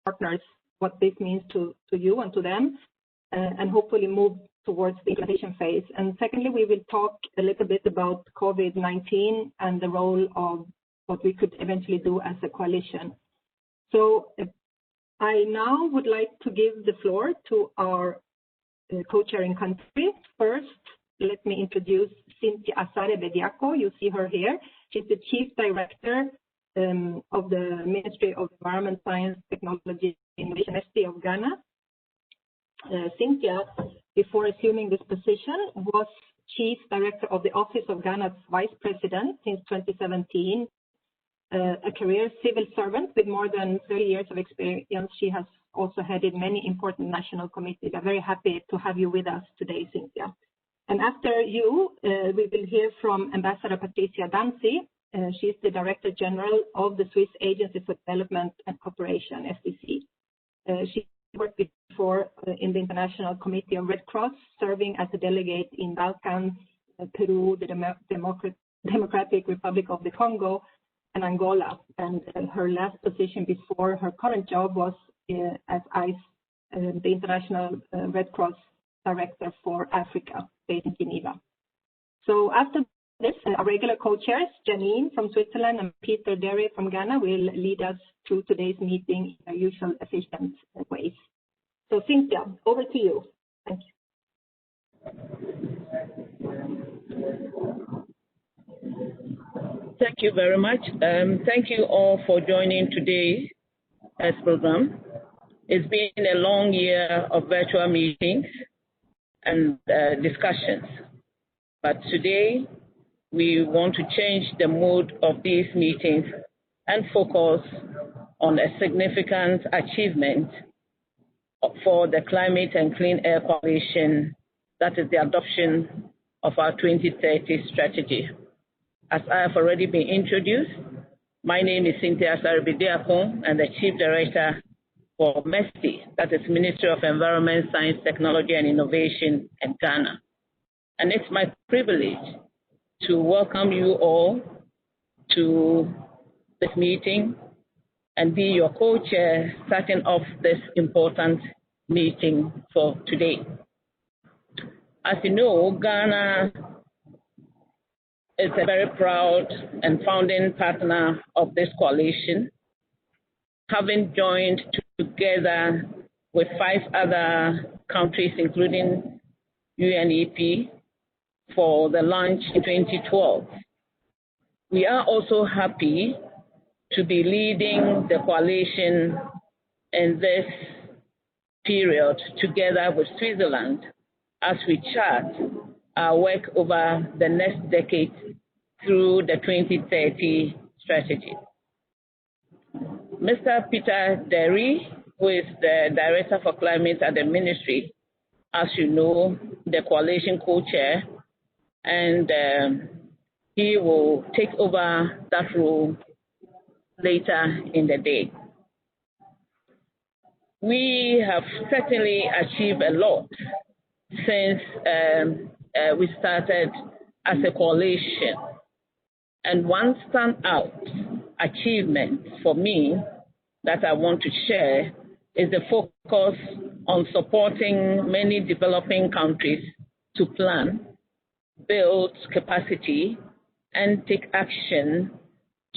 partners what this means to you and to them, and hopefully move towards the implementation phase. And secondly, we will talk a little bit about COVID-19 and the role of what we could eventually do as a coalition. So I now would like to give the floor to our co-chairing country. First, let me introduce Cynthia Asare-Bediako. You see her here. She's the Chief Director of the Ministry of Environment, Science, Technology, Innovation, ST of Ghana. Cynthia, before assuming this position, was Chief Director of the Office of Ghana's Vice President since 2017. A career civil servant with more than 30 years of experience. She has also headed many important national committees. I'm very happy to have you with us today, Cynthia. And after you, we will hear from Ambassador Patricia Danzi. She's the Director General of the Swiss Agency for Development and Cooperation, SDC. She worked before in the International Committee of Red Cross, serving as a delegate in Balkans, Peru, the Democratic Republic of the Congo, and Angola. And her last position before her current job was as ICE, the International Red Cross Director for Africa, based in Geneva. So after this, our regular co-chairs, Janine from Switzerland and Peter Derry from Ghana, will lead us through today's meeting in their usual efficient ways. So Cynthia, over to you. Thank you. Thank you very much. Thank you all for joining today's program. It's been a long year of virtual meetings and discussions, but today we want to change the mood of these meetings and focus on a significant achievement for the Climate and Clean Air Coalition, that is the adoption of our 2030 strategy. As I have already been introduced, my name is Cynthia Asare-Bediako, and the Chief Director for MESTI, that is Ministry of Environment, Science, Technology and Innovation in Ghana. And it's my privilege to welcome you all to this meeting and be your co-chair starting off this important meeting for today. As you know, Ghana is a very proud and founding partner of this coalition, having joined together with 5 other countries, including UNEP, for the launch in 2012. We are also happy to be leading the coalition in this period together with Switzerland as we chart our work over the next decade through the 2030 strategy. Mr. Peter Derry, who is the Director for Climate at the Ministry, as you know, the coalition co-chair, and he will take over that role later in the day. We have certainly achieved a lot since we started as a coalition. And one standout achievement for me that I want to share is the focus on supporting many developing countries to plan, build capacity, and take action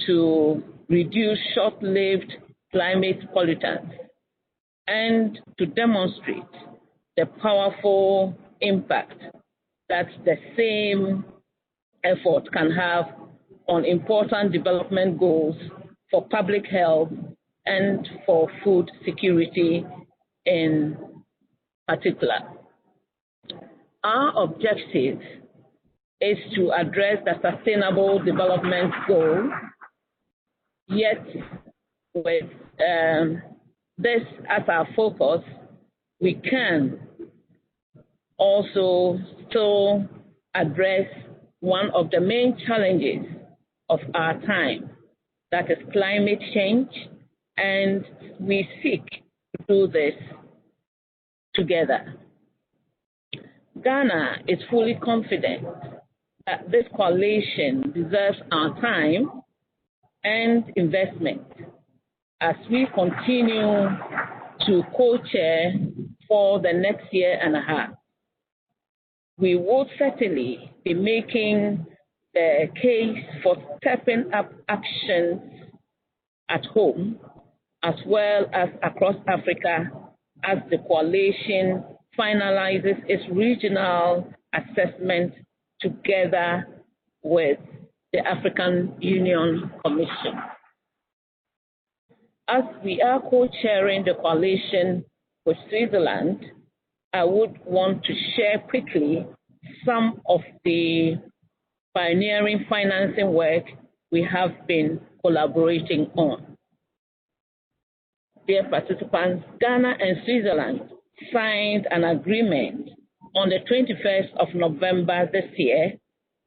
to reduce short-lived climate pollutants and to demonstrate the powerful impact that the same effort can have on important development goals for public health and for food security in particular. Our objective is to address the Sustainable Development Goal, yet with this as our focus, we can also still address one of the main challenges of our time, that is climate change, and we seek to do this together. Ghana is fully confident that this coalition deserves our time and investment as we continue to co-chair for the next year and a half. We would certainly be making the case for stepping up actions at home as well as across Africa as the coalition finalizes its regional assessment together with the African Union Commission. As we are co-chairing the coalition with Switzerland, I would want to share quickly some of the pioneering financing work we have been collaborating on. Dear participants, Ghana and Switzerland signed an agreement on the 21st of November this year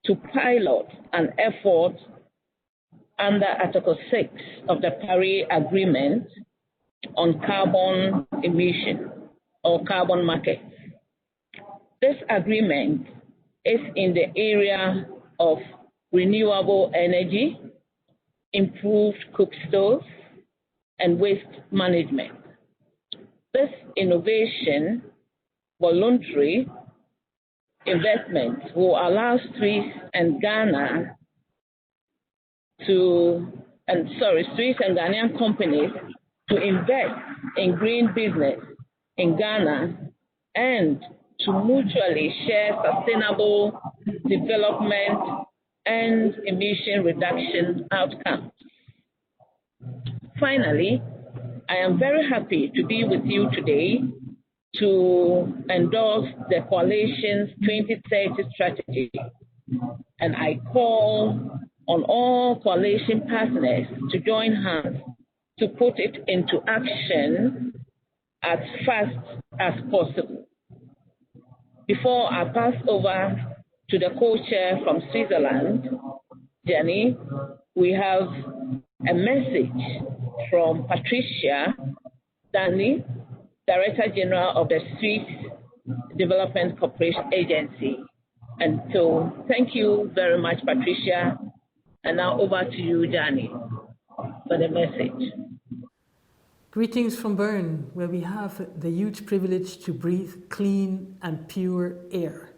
to pilot an effort under Article 6 of the Paris Agreement on carbon emission or carbon markets. This agreement is in the area of renewable energy, improved cook stoves, and waste management. This innovation, voluntary investment, will allow Swiss and Ghanaian companies to invest in green business in Ghana and to mutually share sustainable development and emission reduction outcomes. Finally, I am very happy to be with you today to endorse the coalition's 2030 strategy, and I call on all coalition partners to join hands to put it into action as fast as possible. Before I pass over to the co-chair from Switzerland, Jenny, we have a message from Patricia Dani, Director General of the Swiss Development Cooperation Agency. And so thank you very much, Patricia. And now over to you, Dani, for the message. Greetings from Bern, where we have the huge privilege to breathe clean and pure air.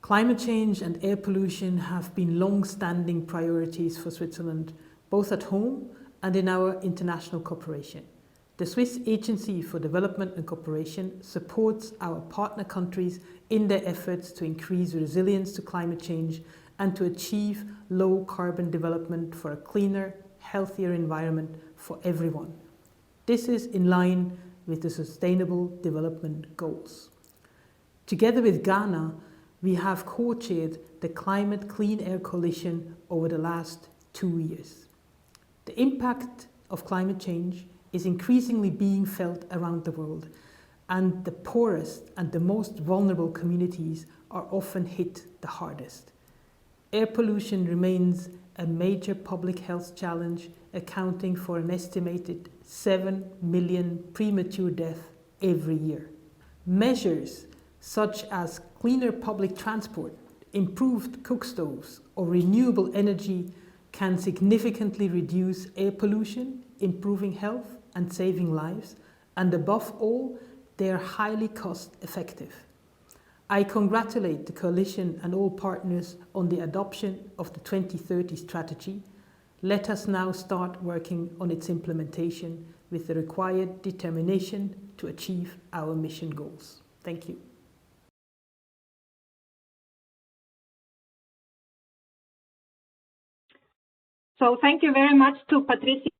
Climate change and air pollution have been long-standing priorities for Switzerland, both at home and in our international cooperation. The Swiss Agency for Development and Cooperation supports our partner countries in their efforts to increase resilience to climate change and to achieve low carbon development for a cleaner, healthier environment for everyone. This is in line with the Sustainable Development Goals. Together with Ghana, we have co-chaired the Climate Clean Air Coalition over the last 2 years. The impact of climate change is increasingly being felt around the world, and the poorest and the most vulnerable communities are often hit the hardest. Air pollution remains a major public health challenge, accounting for an estimated 7 million premature deaths every year. Measures such as cleaner public transport, improved cook stoves, or renewable energy can significantly reduce air pollution, improving health and saving lives, and above all, they are highly cost-effective. I congratulate the Coalition and all partners on the adoption of the 2030 strategy. Let us now start working on its implementation with the required determination to achieve our mission goals. Thank you. So thank you very much to Patricia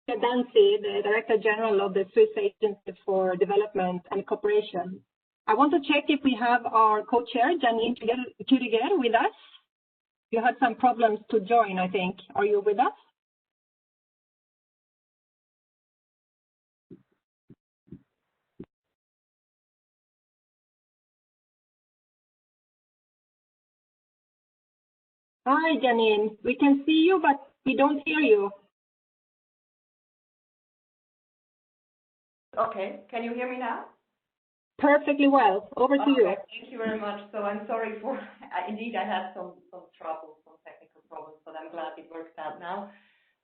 Dancy, the Director General of the Swiss Agency for Development and Cooperation. I want to check if we have our co-chair, Janine Kuriger, with us. You had some problems to join, I think. Are you with us? Hi, Janine. We can see you, but we don't hear you. Okay, can you hear me now? Perfectly well. Over to you. Thank you very much. So I'm sorry for, indeed I had some trouble, some technical problems, but I'm glad it worked out now.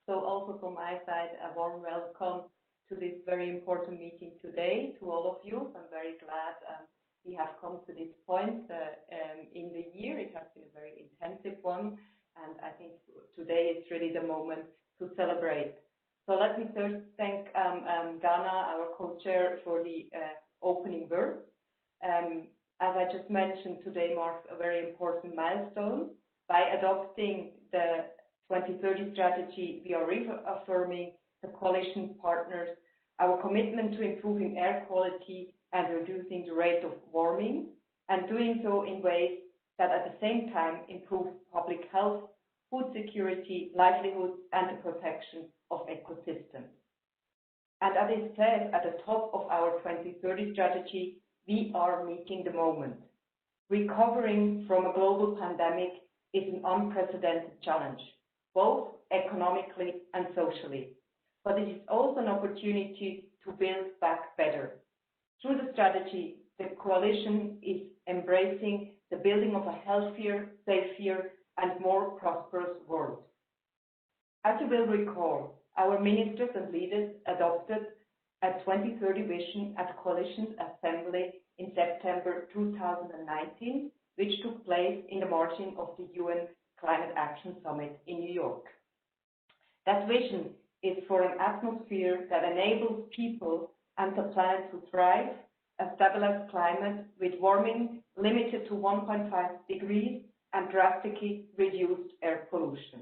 So also from my side, a warm welcome to this very important meeting today, to all of you. I'm very glad we have come to this point in the year. It has been a very intensive one, and I think today is really the moment to celebrate. So let me first thank Ghana, our co-chair, for the opening words. As I just mentioned, today marks a very important milestone. By adopting the 2030 strategy, we are reaffirming the coalition partners our commitment to improving air quality and reducing the rate of warming, and doing so in ways that at the same time improve public health, food security, livelihoods, and the protection of ecosystems. And as it says at the top of our 2030 strategy, we are meeting the moment. Recovering from a global pandemic is an unprecedented challenge, both economically and socially. But it is also an opportunity to build back better. Through the strategy, the coalition is embracing the building of a healthier, safer, and more prosperous world. As you will recall, our ministers and leaders adopted a 2030 vision at Coalition Assembly in September 2019, which took place in the margin of the UN Climate Action Summit in New York. That vision is for an atmosphere that enables people and the planet to thrive, a stabilized climate with warming limited to 1.5 degrees and drastically reduced air pollution.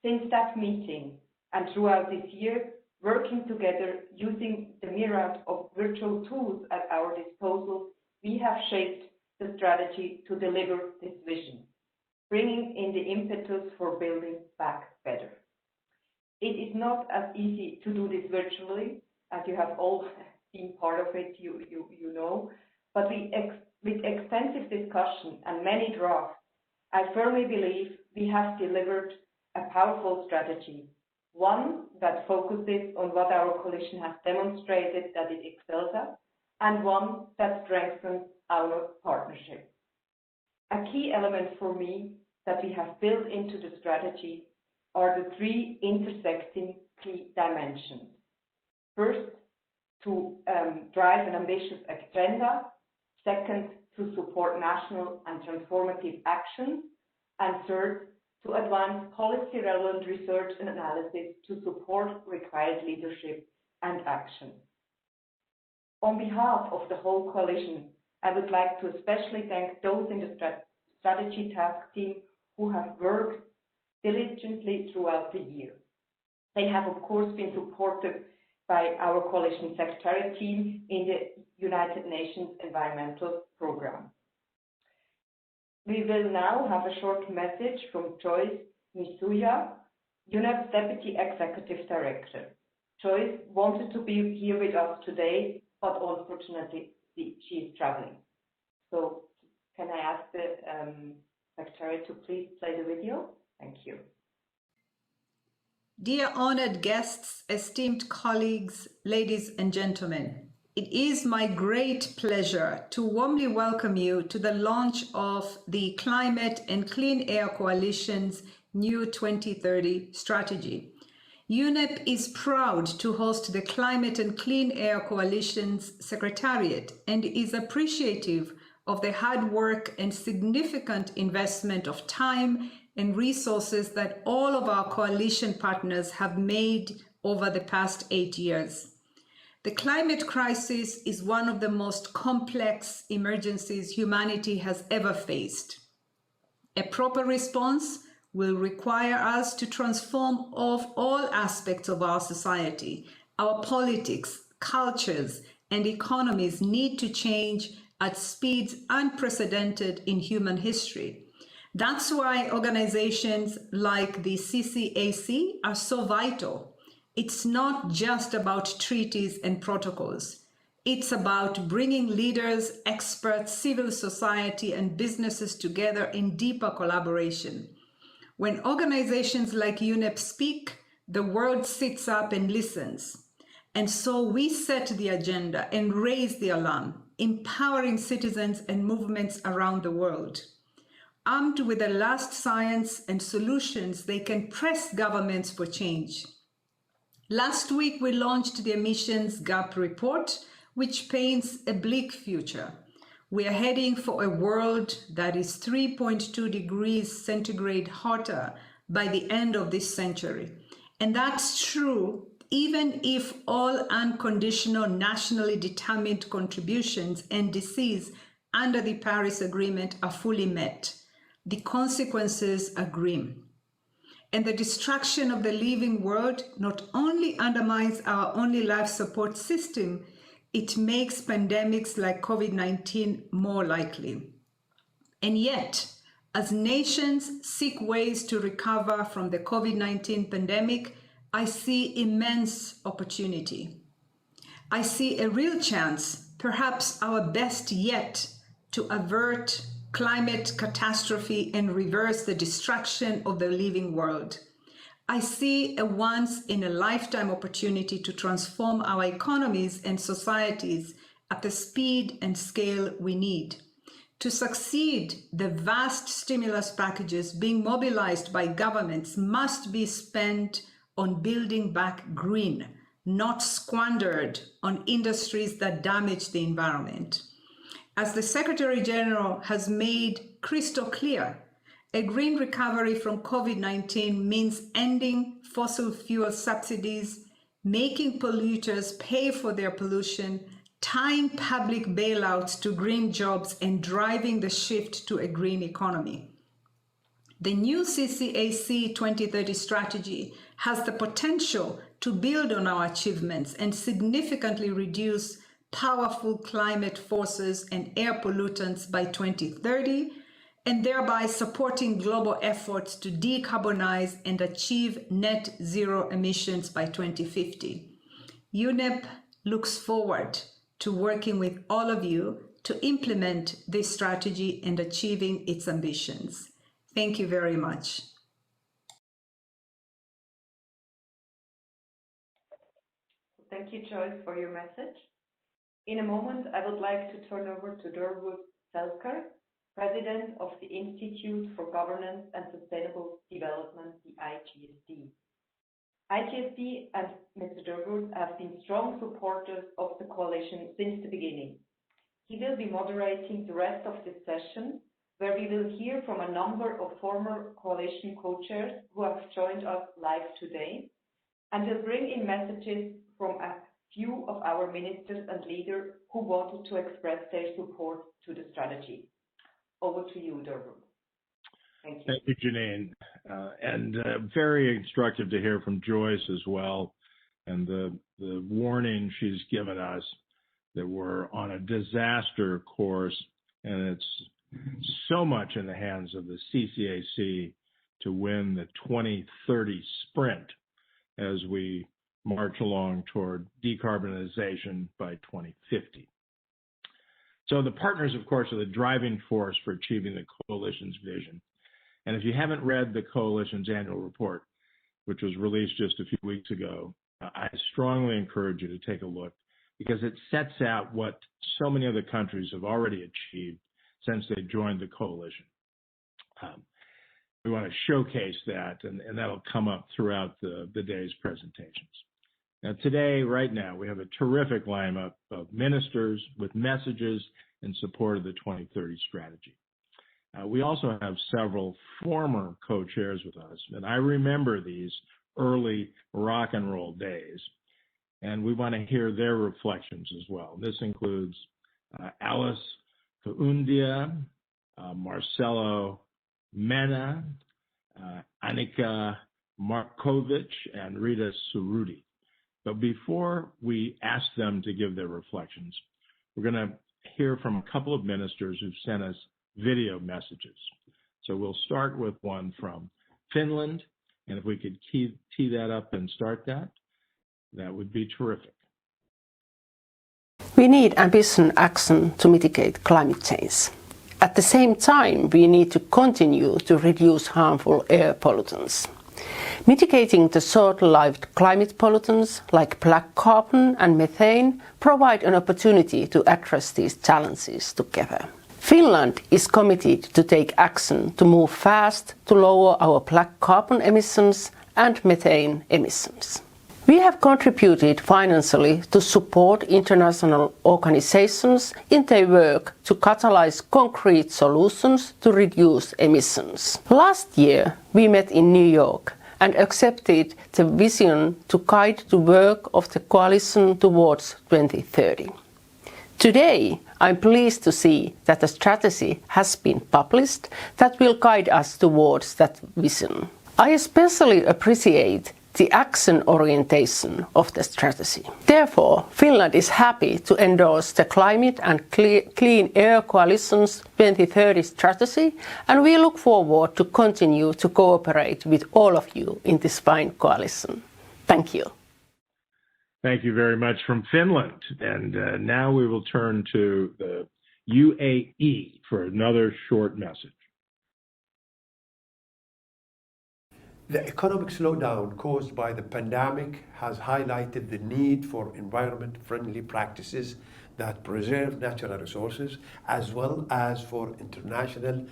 Since that meeting and throughout this year, working together using the myriad of virtual tools at our disposal, we have shaped the strategy to deliver this vision, bringing in the impetus for building back better. It is not as easy to do this virtually, as you have all been part of it, you know, but with extensive discussion and many drafts, I firmly believe we have delivered a powerful strategy, one that focuses on what our coalition has demonstrated that it excels at, and one that strengthens our partnership. A key element for me that we have built into the strategy are the three intersecting key dimensions. First, to drive an ambitious agenda. Second, to support national and transformative action. And third, to advance policy-relevant research and analysis to support required leadership and action. On behalf of the whole coalition, I would like to especially thank those in the strategy task team who have worked diligently throughout the year. They have, of course, been supported by our coalition secretariat team in the United Nations Environmental Programme. We will now have a short message from Joyce Misuya, UNEP's Deputy Executive Director. Joyce wanted to be here with us today, but unfortunately she is traveling. So can I ask the Secretary to please play the video? Thank you. Dear honored guests, esteemed colleagues, ladies and gentlemen, it is my great pleasure to warmly welcome you to the launch of the Climate and Clean Air Coalition's new 2030 strategy. UNEP is proud to host the Climate and Clean Air Coalition's Secretariat and is appreciative of the hard work and significant investment of time and resources that all of our coalition partners have made over the past 8 years. The climate crisis is one of the most complex emergencies humanity has ever faced. A proper response will require us to transform all aspects of our society. Our politics, cultures, and economies need to change at speeds unprecedented in human history. That's why organizations like the CCAC are so vital. It's not just about treaties and protocols. It's about bringing leaders, experts, civil society, and businesses together in deeper collaboration. When organizations like UNEP speak, the world sits up and listens. And so we set the agenda and raise the alarm, empowering citizens and movements around the world. Armed with the last science and solutions, they can press governments for change. Last week, we launched the Emissions Gap Report, which paints a bleak future. We are heading for a world that is 3.2 degrees centigrade hotter by the end of this century. And that's true even if all unconditional nationally determined contributions and NDCs under the Paris Agreement are fully met. The consequences are grim. And the destruction of the living world not only undermines our only life support system, it makes pandemics like COVID-19 more likely. And yet, as nations seek ways to recover from the COVID-19 pandemic, I see immense opportunity. I see a real chance, perhaps our best yet, to avert climate catastrophe and reverse the destruction of the living world. I see a once-in-a-lifetime opportunity to transform our economies and societies at the speed and scale we need. To succeed, the vast stimulus packages being mobilized by governments must be spent on building back green, not squandered on industries that damage the environment. As the Secretary General has made crystal clear, a green recovery from COVID-19 means ending fossil fuel subsidies, making polluters pay for their pollution, tying public bailouts to green jobs, and driving the shift to a green economy. The new CCAC 2030 strategy has the potential to build on our achievements and significantly reduce powerful climate forces and air pollutants by 2030, and thereby supporting global efforts to decarbonize and achieve net zero emissions by 2050. UNEP looks forward to working with all of you to implement this strategy and achieving its ambitions. Thank you very much. Thank you, Joyce, for your message. In a moment, I would like to turn over to Durwood Selker, President of the Institute for Governance and Sustainable Development, the IGSD. IGSD and Mr. Durwood have been strong supporters of the coalition since the beginning. He will be moderating the rest of this session, where we will hear from a number of former coalition co-chairs who have joined us live today, and will bring in messages from a few of our ministers and leaders who wanted to express their support to the strategy. Over to you, Durwood. Thank you. Thank you, Janine. And very instructive to hear from Joyce as well, and the warning she's given us that we're on a disaster course, and it's so much in the hands of the CCAC to win the 2030 sprint as we march along toward decarbonization by 2050. So the partners, of course, are the driving force for achieving the coalition's vision. And if you haven't read the coalition's annual report, which was released just a few weeks ago, I strongly encourage you to take a look, because it sets out what so many other countries have already achieved since they joined the coalition. We want to showcase that, and that'll come up throughout the day's presentations. Now, today, right now, we have a terrific lineup of ministers with messages in support of the 2030 strategy. We also have several former co-chairs with us, and I remember these early rock and roll days, and we want to hear their reflections as well. This includes Alice Kaundia, Marcelo Mena, Annika Markovic, and Rita Cerruti. But before we ask them to give their reflections, we're going to hear from a couple of ministers who've sent us video messages. So we'll start with one from Finland, and if we could tee that up and start that would be terrific. We need ambitious action to mitigate climate change. At the same time, we need to continue to reduce harmful air pollutants. Mitigating the short-lived climate pollutants like black carbon and methane provide an opportunity to address these challenges together. Finland is committed to take action to move fast to lower our black carbon emissions and methane emissions. We have contributed financially to support international organizations in their work to catalyze concrete solutions to reduce emissions. Last year, we met in New York and accepted the vision to guide the work of the coalition towards 2030. Today, I'm pleased to see that a strategy has been published that will guide us towards that vision. I especially appreciate the action orientation of the strategy. Therefore, Finland is happy to endorse the Climate and Clean Air Coalition's 2030 strategy, and we look forward to continue to cooperate with all of you in this fine coalition. Thank you. Thank you very much from Finland. And now we will turn to the UAE for another short message. The economic slowdown caused by the pandemic has highlighted the need for environment-friendly practices that preserve natural resources, as well as for international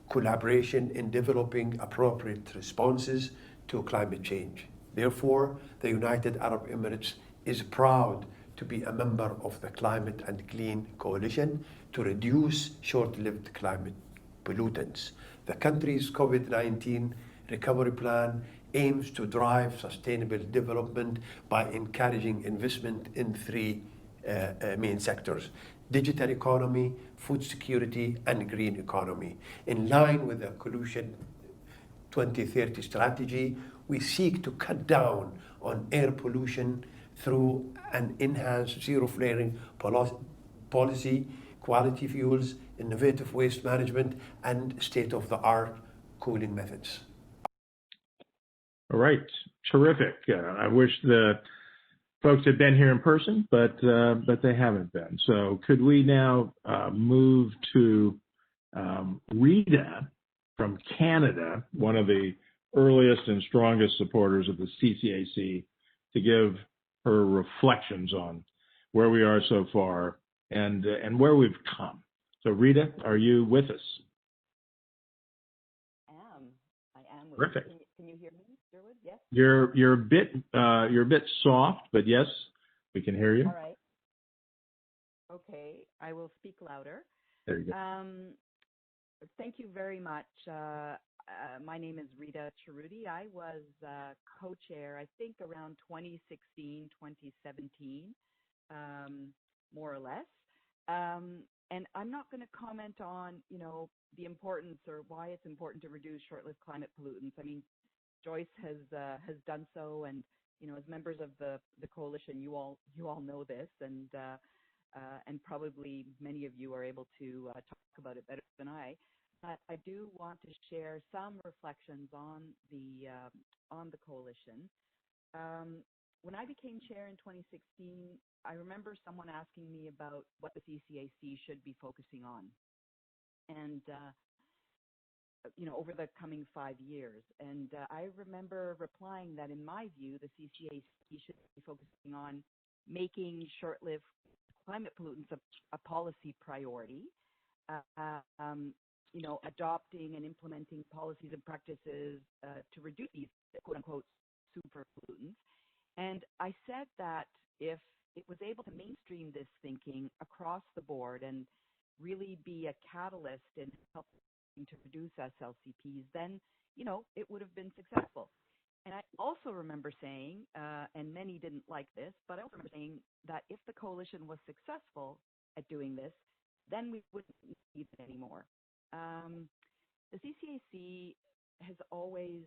collaboration in developing appropriate responses to climate change. Therefore, the United Arab Emirates is proud to be a member of the Climate and Clean Coalition to reduce short-lived climate pollutants. The country's COVID-19 recovery plan aims to drive sustainable development by encouraging investment in three main sectors: digital economy, food security, and green economy. In line with the Coalition 2030 strategy, we seek to cut down on air pollution through an enhanced zero flaring policy, quality fuels, innovative waste management, and state-of-the-art cooling methods. All right, terrific. I wish the folks had been here in person, but they haven't been. So could we now move to Rita from Canada, one of the earliest and strongest supporters of the CCAC, to give her reflections on where we are so far and where we've come. So Rita, are you with us? I am. Terrific. Can you hear me, Sherwood? Yes. You're a bit soft, but yes, we can hear you. All right. Okay, I will speak louder. There you go. Thank you very much. My name is Rita Cerruti. I was co-chair, I think, around 2016, 2017, more or less. And I'm not going to comment on, the importance or why it's important to reduce short-lived climate pollutants. I mean, Joyce has done so, and as members of the coalition, you all know this, and probably many of you are able to talk about it better than I. But I do want to share some reflections on the coalition. When I became chair in 2016, I remember someone asking me about what the CCAC should be focusing on, and over the coming 5 years. And I remember replying that, in my view, the CCAC should be focusing on making short-lived climate pollutants a policy priority, adopting and implementing policies and practices to reduce these quote-unquote super pollutants. And I said that if it was able to mainstream this thinking across the board and really be a catalyst in helping to reduce SLCPs, then, it would have been successful. And I also remember saying, and many didn't like this, but I also remember saying that if the coalition was successful at doing this, then we wouldn't need it anymore. The CCAC has always,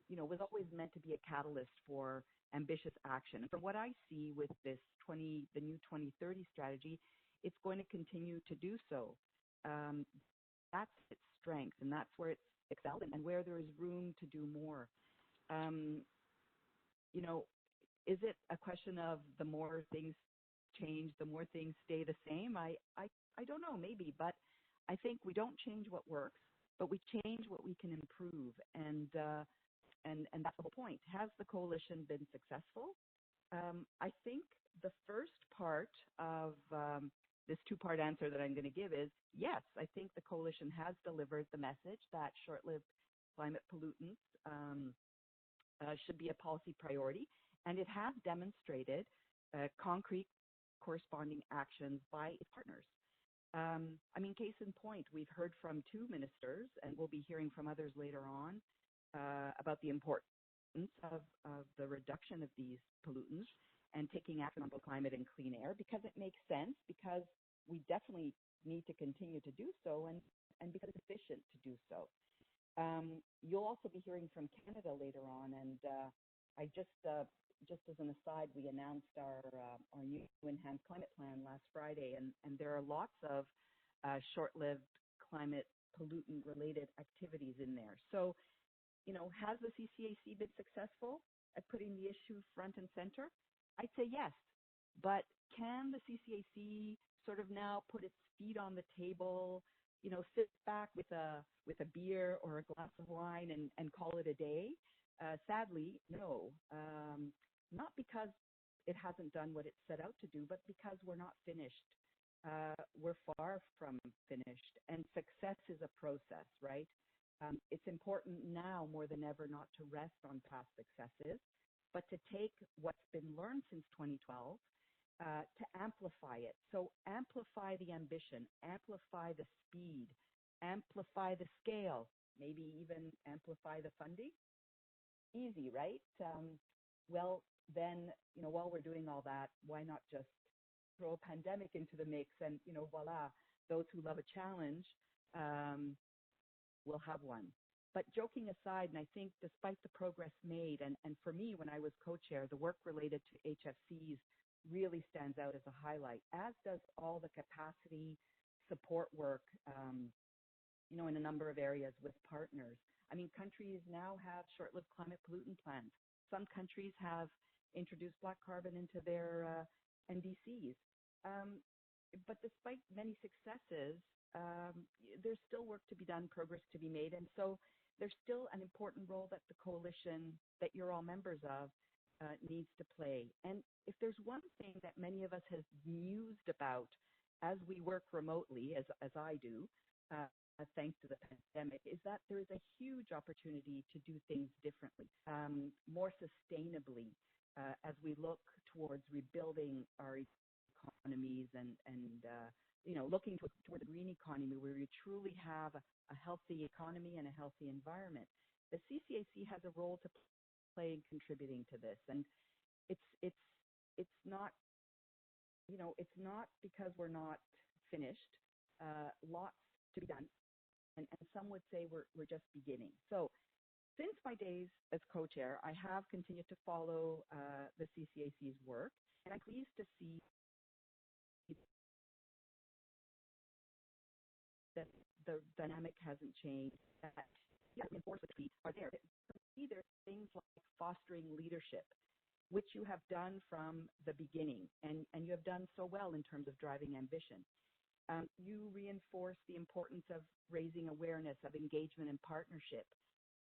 was always meant to be a catalyst for ambitious action. And from what I see with the new 2030 strategy, it's going to continue to do so. That's its strength, and that's where it's excelled, and where there is room to do more. Is it a question of the more things change, the more things stay the same? I don't know, maybe, but I think we don't change what works, but we change what we can improve, and that's the whole point. Has the coalition been successful? I think the first part of this two-part answer that I'm going to give is yes. I think the coalition has delivered the message that short-lived climate pollutants should be a policy priority, and it has demonstrated concrete corresponding actions by its partners. I mean, case in point, we've heard from 2 ministers, and we'll be hearing from others later on about the importance of the reduction of these pollutants and taking action on both climate and clean air, because it makes sense, because we definitely need to continue to do so, and because it's efficient to do so. You'll also be hearing from Canada later on, and I just as an aside, we announced our new enhanced climate plan last Friday, and there are lots of short-lived climate pollutant-related activities in there. So, you know, has the CCAC been successful at putting the issue front and center? I'd say yes, but can the CCAC sort of now put its feet on the table, you know, sit back with a beer or a glass of wine and call it a day? Sadly, no. Not because it hasn't done what it set out to do, but because we're not finished. We're far from finished, and success is a process, right? It's important now more than ever not to rest on past successes, but to take what's been learned since 2012 to amplify it. So amplify the ambition, amplify the speed, amplify the scale, maybe even amplify the funding. Easy, right? Well, then, you know, while we're doing all that, why not just throw a pandemic into the mix and, you know, voila, those who love a challenge will have one. But joking aside, and I think despite the progress made, and for me, when I was co-chair, the work related to HFCs really stands out as a highlight, as does all the capacity support work, you know, in a number of areas with partners. I mean, countries now have short-lived climate pollutant plans. Some countries have introduced black carbon into their NDCs. But despite many successes, there's still work to be done, progress to be made. And so there's still an important role that the coalition that you're all members of needs to play. And if there's one thing that many of us have mused about as we work remotely, as I do, thanks to the pandemic, is that there is a huge opportunity to do things differently, more sustainably, as we look towards rebuilding our economies and you know, looking toward the green economy where we truly have a healthy economy and a healthy environment. The CCAC has a role to play in contributing to this, and it's not, you know, it's not because we're not finished. Lots to be done. And some would say we're just beginning. So since my days as co-chair, I have continued to follow the CCAC's work, and I'm pleased to see that the dynamic hasn't changed, that reinforcements are there. For me, there's things like fostering leadership, which you have done from the beginning, and you have done so well in terms of driving ambition. You reinforce the importance of raising awareness, of engagement and partnership.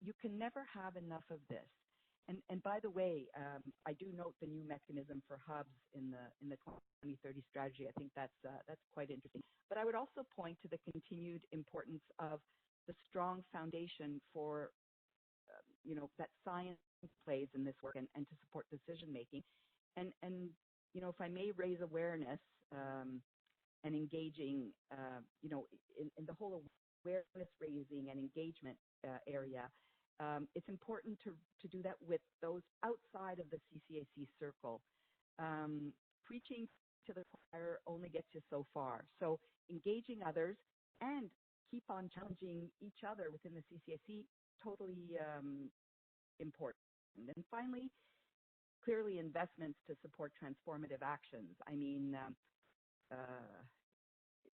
You can never have enough of this. And by the way, I do note the new mechanism for hubs in the 2030 strategy. I think that's quite interesting. But I would also point to the continued importance of the strong foundation for you know, that science plays in this work and to support decision making. And you know, if I may raise awareness and engaging, you know, in the whole awareness raising and engagement area. It's important to do that with those outside of the CCAC circle. Preaching to the choir only gets you so far. So engaging others and keep on challenging each other within the CCAC, totally important. And finally, clearly investments to support transformative actions. I mean,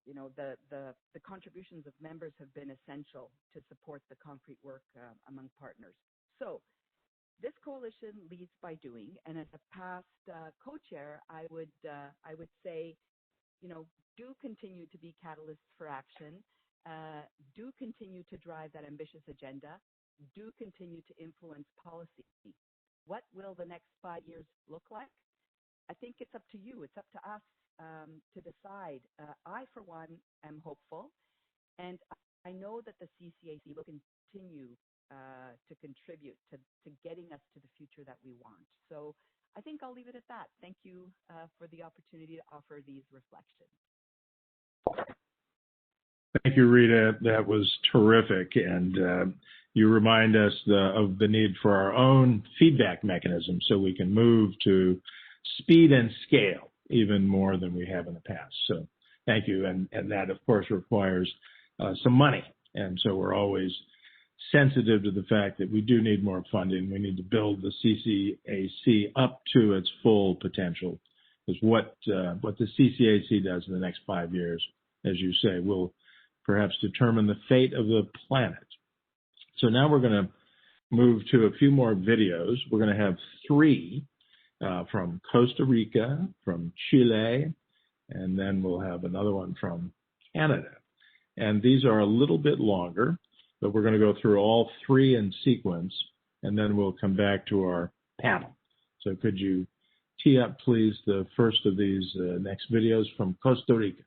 you know, the contributions of members have been essential to support the concrete work among partners. So this coalition leads by doing, and as a past co-chair, I would say, you know, do continue to be catalysts for action, do continue to drive that ambitious agenda, do continue to influence policy. What will the next 5 years look like? I think it's up to you. It's up to us to decide. I, for one, am hopeful, and I know that the CCAC will continue to contribute to getting us to the future that we want. So I think I'll leave it at that. Thank you for the opportunity to offer these reflections. Thank you, Rita. That was terrific. And you remind us of the need for our own feedback mechanism so we can move to speed and scale even more than we have in the past. So thank you. And that, of course, requires some money. And so we're always sensitive to the fact that we do need more funding. We need to build the CCAC up to its full potential. Because what the CCAC does in the next 5 years, as you say, will perhaps determine the fate of the planet. So now we're going to move to a few more videos. We're going to have 3 from Costa Rica, from Chile, and then we'll have another one from Canada. And these are a little bit longer, but we're going to go through all 3 in sequence, and then we'll come back to our panel. So could you tee up, please, the first of these next videos from Costa Rica.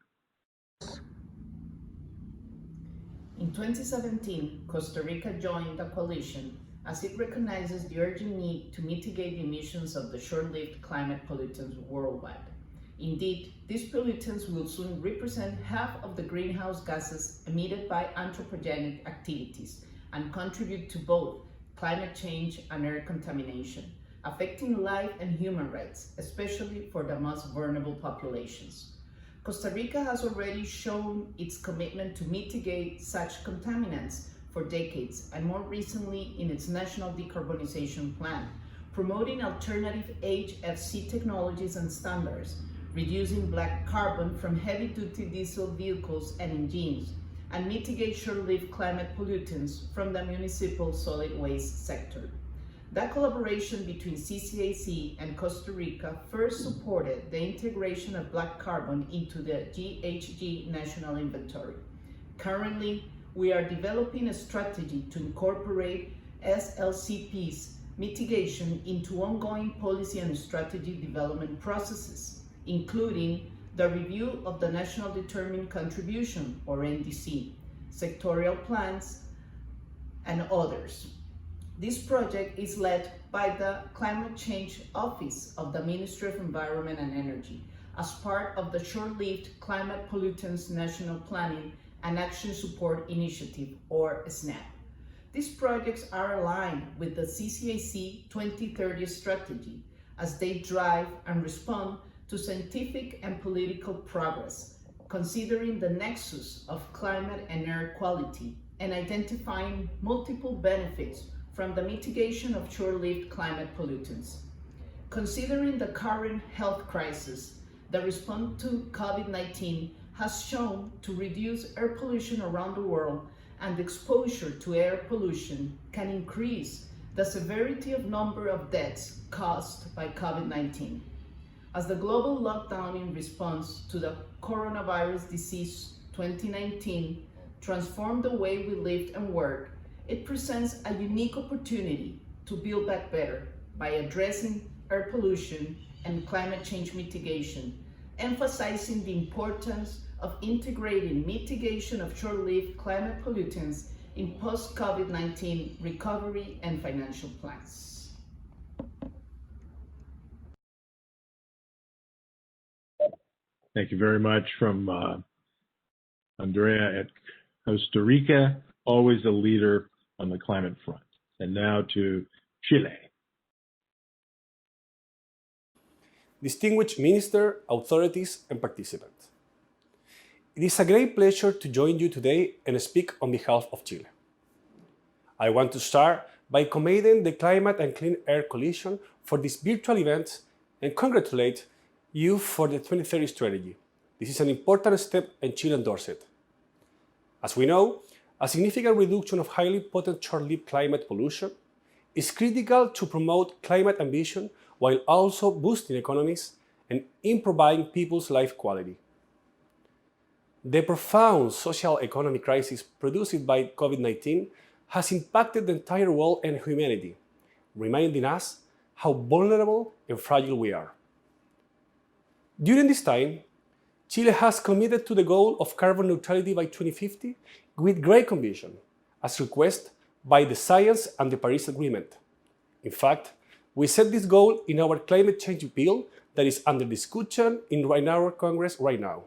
In 2017, Costa Rica joined a coalition as it recognizes the urgent need to mitigate the emissions of the short-lived climate pollutants worldwide. Indeed, these pollutants will soon represent half of the greenhouse gases emitted by anthropogenic activities and contribute to both climate change and air contamination, affecting life and human rights, especially for the most vulnerable populations. Costa Rica has already shown its commitment to mitigate such contaminants for decades, and more recently in its National Decarbonization Plan, promoting alternative HFC technologies and standards, reducing black carbon from heavy-duty diesel vehicles and engines, and mitigate short-lived climate pollutants from the municipal solid waste sector. That collaboration between CCAC and Costa Rica first supported the integration of black carbon into the GHG National Inventory. Currently, we are developing a strategy to incorporate SLCP's mitigation into ongoing policy and strategy development processes, including the review of the National Determined Contribution, or NDC, sectorial plans, and others. This project is led by the Climate Change Office of the Ministry of Environment and Energy as part of the Short-Lived Climate Pollutants National Planning and Action Support Initiative, or SNAP. These projects are aligned with the CCAC 2030 strategy as they drive and respond to scientific and political progress, considering the nexus of climate and air quality and identifying multiple benefits from the mitigation of short-lived climate pollutants. Considering the current health crisis, the response to COVID-19 has shown to reduce air pollution around the world, and exposure to air pollution can increase the severity of number of deaths caused by COVID-19. As the global lockdown in response to the coronavirus disease 2019 transformed the way we lived and worked, it presents a unique opportunity to build back better by addressing air pollution and climate change mitigation, emphasizing the importance of integrating mitigation of short-lived climate pollutants in post-COVID-19 recovery and financial plans. Thank you very much from Andrea at Costa Rica, always a leader on the climate front. And now to Chile. Distinguished Minister, authorities, and participants. It is a great pleasure to join you today and speak on behalf of Chile. I want to start by commending the Climate and Clean Air Coalition for this virtual event and congratulate you for the 2030 strategy. This is an important step and Chile endorsed it. As we know, a significant reduction of highly potent short-lived climate pollution is critical to promote climate ambition while also boosting economies and improving people's life quality. The profound social economic crisis produced by COVID-19 has impacted the entire world and humanity, reminding us how vulnerable and fragile we are. During this time, Chile has committed to the goal of carbon neutrality by 2050 with great conviction, as requested by the science and the Paris Agreement. In fact, we set this goal in our climate change bill that is under discussion in our Congress right now.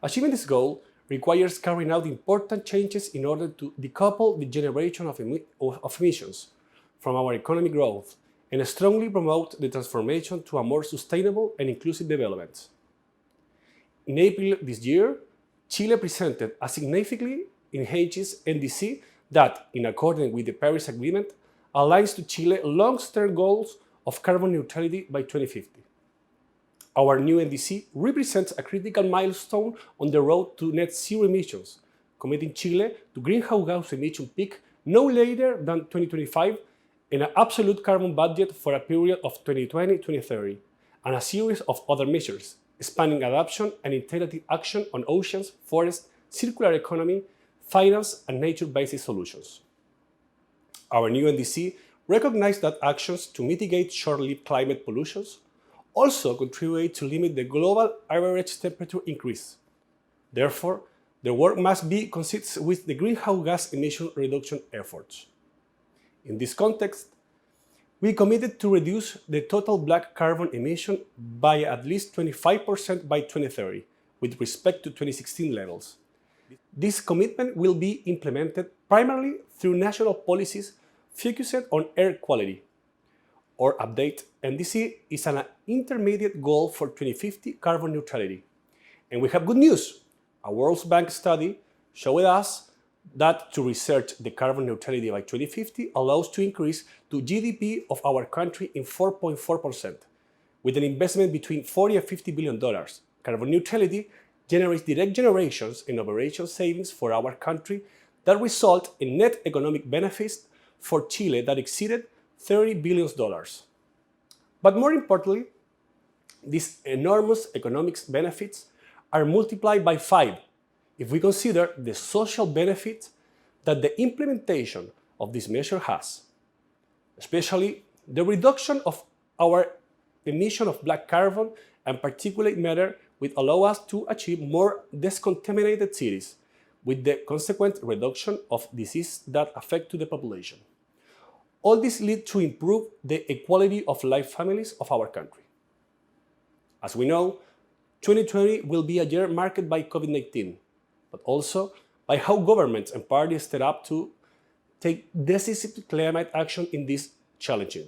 Achieving this goal requires carrying out important changes in order to decouple the generation of emissions from our economic growth and strongly promote the transformation to a more sustainable and inclusive development. In April this year, Chile presented a significantly enhanced NDC that, in accordance with the Paris Agreement, aligns to Chile's long-term goals of carbon neutrality by 2050. Our new NDC represents a critical milestone on the road to net zero emissions, committing Chile to greenhouse gas emission peak no later than 2025 and an absolute carbon budget for a period of 2020-2030, and a series of other measures, spanning adoption and integrated action on oceans, forests, circular economy, finance, and nature-based solutions. Our new NDC recognizes that actions to mitigate short-lived climate pollutions also contribute to limit the global average temperature increase. Therefore, the work must be consistent with the greenhouse gas emission reduction efforts. In this context, we committed to reduce the total black carbon emission by at least 25% by 2030, with respect to 2016 levels. This commitment will be implemented primarily through national policies focused on air quality. Our update NDC is an intermediate goal for 2050 carbon neutrality. And we have good news. A World Bank study showed us that to research the carbon neutrality by 2050 allows to increase the GDP of our country in 4.4%, with an investment between $40 and $50 billion. Carbon neutrality generates direct generations and operation savings for our country that result in net economic benefits for Chile that exceeded $30 billion. But more importantly, these enormous economic benefits are multiplied by 5 if we consider the social benefits that the implementation of this measure has, especially the reduction of our emission of black carbon and particulate matter will allow us to achieve more discontaminated cities, with the consequent reduction of disease that affect to the population. All this leads to improve the equality of life families of our country. As we know, 2020 will be a year marked by COVID-19, but also by how governments and parties step up to take decisive climate action in these challenging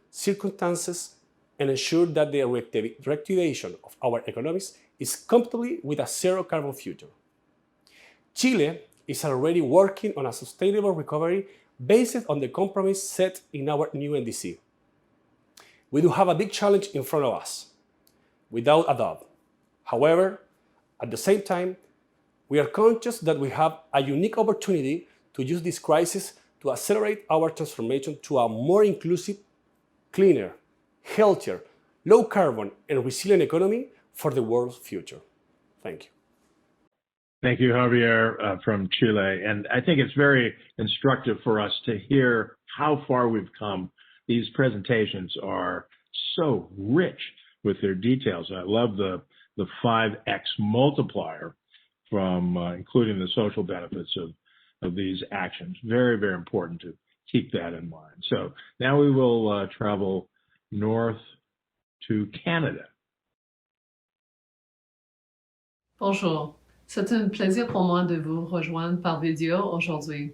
circumstances and ensure that the reactivation of our economies is compatible with a zero carbon future. Chile is already working on a sustainable recovery based on the compromise set in our new NDC. We do have a big challenge in front of us, without a doubt. However, at the same time, we are conscious that we have a unique opportunity to use this crisis to accelerate our transformation to a more inclusive, cleaner, healthier, low carbon, and resilient economy for the world's future. Thank you. Thank you, Javier, from Chile. And I think it's very instructive for us to hear how far we've come. These presentations are so rich with their details. I love the 5x multiplier from including the social benefits of these actions. Very, very important to keep that in mind. So now we will travel north to Canada. Bonjour. C'est un plaisir pour moi de vous rejoindre par vidéo aujourd'hui.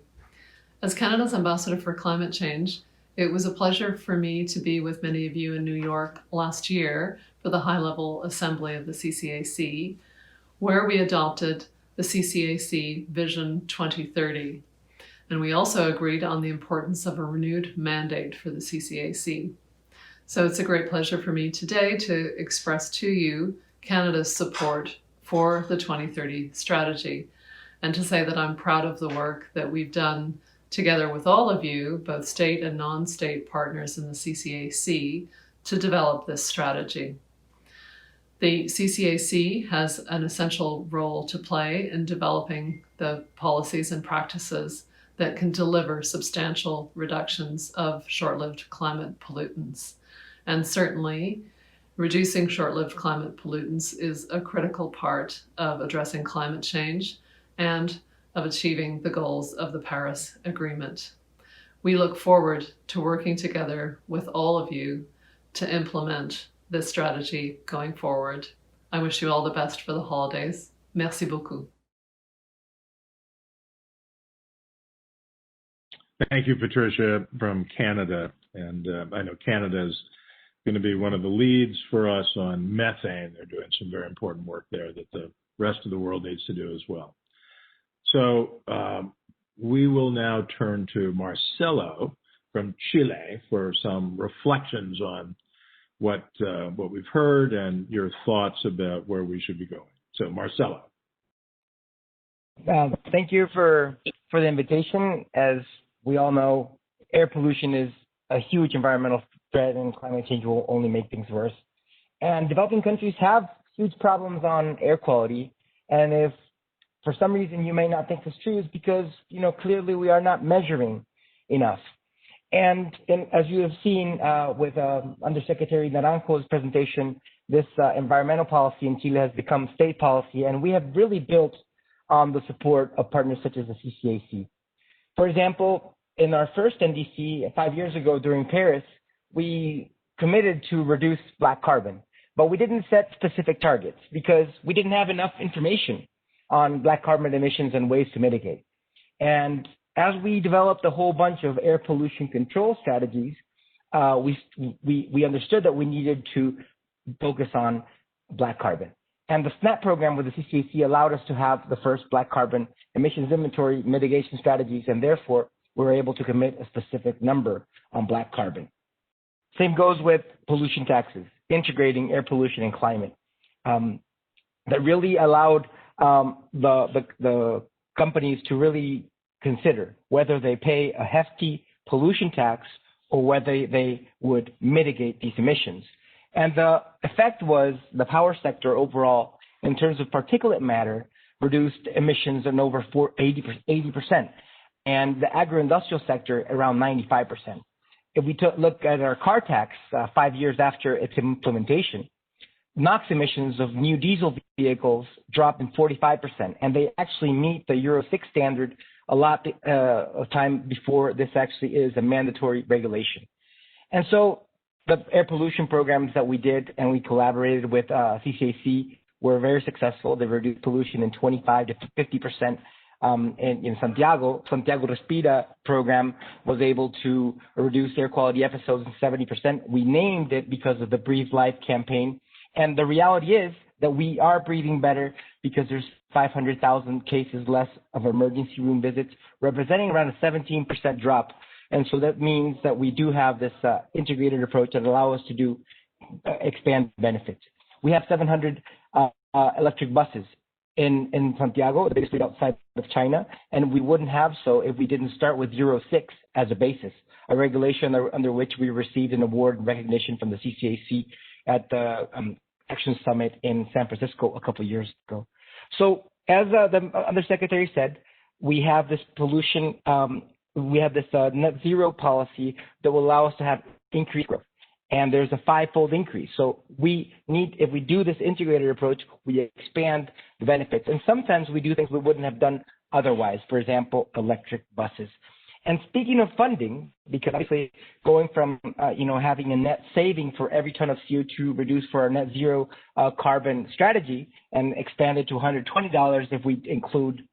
As Canada's ambassador for climate change, it was a pleasure for me to be with many of you in New York last year for the high-level assembly of the CCAC, where we adopted the CCAC Vision 2030. And we also agreed on the importance of a renewed mandate for the CCAC. So it's a great pleasure for me today to express to you Canada's support for the 2030 strategy, and to say that I'm proud of the work that we've done together with all of you, both state and non-state partners in the CCAC, to develop this strategy. The CCAC has an essential role to play in developing the policies and practices that can deliver substantial reductions of short-lived climate pollutants. And certainly, reducing short-lived climate pollutants is a critical part of addressing climate change and of achieving the goals of the Paris Agreement. We look forward to working together with all of you to implement this strategy going forward. I wish you all the best for the holidays. Merci beaucoup. Thank you, Patricia, from Canada. And I know Canada is going to be one of the leads for us on methane. They're doing some very important work there that the rest of the world needs to do as well. So we will now turn to Marcelo from Chile for some reflections on what we've heard and your thoughts about where we should be going. So Marcelo. Thank you for the invitation. As we all know, air pollution is a huge environmental threat, and climate change will only make things worse. And developing countries have huge problems on air quality. And if for some reason you may not think this is true, it's because, clearly we are not measuring enough. And as you have seen with Undersecretary Naranjo's presentation, this environmental policy in Chile has become state policy, and we have really built on the support of partners such as the CCAC. For example, in our first NDC 5 years ago during Paris, we committed to reduce black carbon, but we didn't set specific targets because we didn't have enough information on black carbon emissions and ways to mitigate. And as we developed a whole bunch of air pollution control strategies, we understood that we needed to focus on black carbon. And the SNAP program with the CCAC allowed us to have the first black carbon emissions inventory mitigation strategies, and therefore we were able to commit a specific number on black carbon. Same goes with pollution taxes, integrating air pollution and climate. That really allowed the companies to really consider whether they pay a hefty pollution tax or whether they would mitigate these emissions. And the effect was the power sector overall, in terms of particulate matter, reduced emissions in over 80%, and the agro-industrial sector around 95%. If we look at our car tax 5 years after its implementation, NOx emissions of new diesel vehicles dropped in 45%, and they actually meet the Euro 6 standard a lot of time before this actually is a mandatory regulation. And so the air pollution programs that we did and we collaborated with CCAC were very successful. They reduced pollution in 25 to 50%. In Santiago Respira program was able to reduce air quality episodes in 70%. We named it because of the Breathe Life campaign. And the reality is that we are breathing better because there's 500,000 cases less of emergency room visits, representing around a 17% drop. And so that means that we do have this integrated approach that allows us to do expand benefits. We have 700 electric buses in Santiago, the biggest fleet outside of China, and we wouldn't have so if we didn't start with Euro 6 as a basis, a regulation under which we received an award and recognition from the CCAC at the Action Summit in San Francisco a couple of years ago. So as the Undersecretary said, we have this pollution, we have this net zero policy that will allow us to have increased growth. And there's a five-fold increase. So if we do this integrated approach, we expand the benefits. And sometimes we do things we wouldn't have done otherwise. For example, electric buses. And speaking of funding, because obviously going from having a net saving for every ton of CO2 reduced for our net zero carbon strategy and expanded to $120 if we include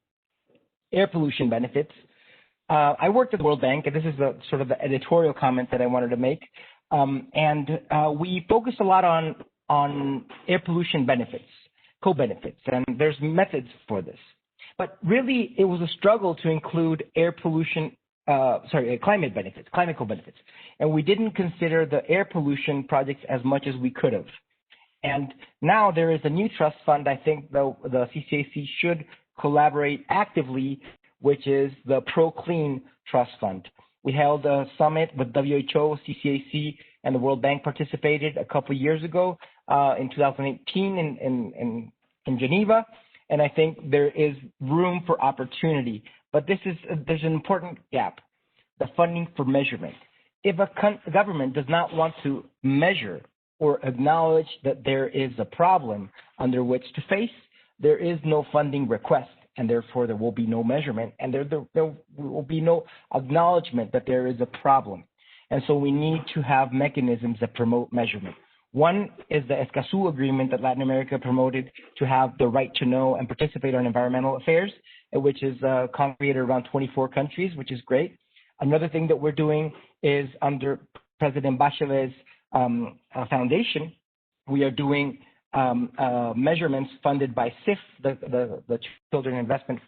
air pollution benefits. I worked at the World Bank, and this is the sort of the editorial comment that I wanted to make. We focused a lot on air pollution benefits, co-benefits, and there's methods for this. But really, it was a struggle to include climate benefits, climate co-benefits. And we didn't consider the air pollution projects as much as we could have. And now there is a new trust fund, I think the CCAC should collaborate actively, which is the Pro-Clean Trust Fund. We held a summit with WHO, CCAC, and the World Bank participated a couple of years ago in 2018 in Geneva. And I think there is room for opportunity. But there's an important gap, the funding for measurement. If a government does not want to measure or acknowledge that there is a problem under which to face, there is no funding request. and therefore there will be no measurement, and there will be no acknowledgement that there is a problem. And so we need to have mechanisms that promote measurement. One is the Escazú agreement that Latin America promoted to have the right to know and participate on environmental affairs, which is congregated around 24 countries, which is great. Another thing that we're doing is under President Bachelet's foundation, we are doing measurements funded by CIF, the Children Investment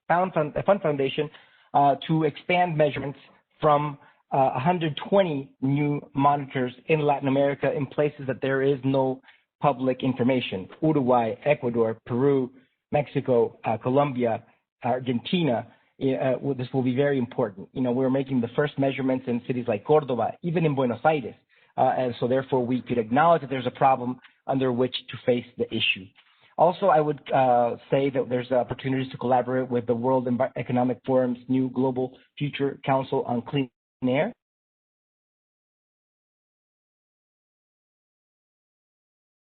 Fund Foundation, to expand measurements from 120 new monitors in Latin America in places that there is no public information: Uruguay, Ecuador, Peru, Mexico, Colombia, Argentina. This will be very important. We're making the first measurements in cities like Cordoba, even in Buenos Aires. And so therefore we could acknowledge that there's a problem under which to face the issue. Also, I would say that there's opportunities to collaborate with the World Economic Forum's new Global Future Council on Clean Air.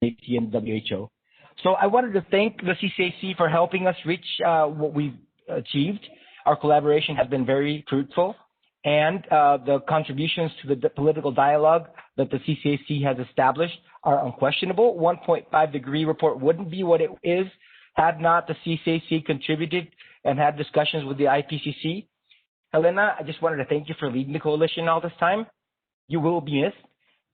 And WHO. So I wanted to thank the CCAC for helping us reach what we've achieved. Our collaboration has been very fruitful, and the contributions to the political dialogue that the CCAC has established are unquestionable. 1.5 degree report wouldn't be what it is had not the CCAC contributed and had discussions with the IPCC. Helena, I just wanted to thank you for leading the coalition all this time. You will be missed.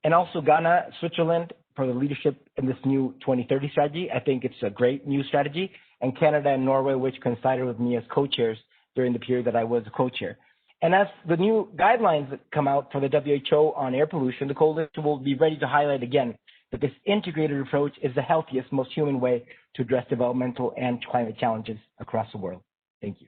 And also Ghana, Switzerland, for the leadership in this new 2030 strategy. I think it's a great new strategy. And Canada and Norway, which coincided with me as co-chairs during the period that I was a co-chair. And as the new guidelines that come out for the WHO on air pollution, the coalition will be ready to highlight again that this integrated approach is the healthiest, most human way to address developmental and climate challenges across the world. Thank you.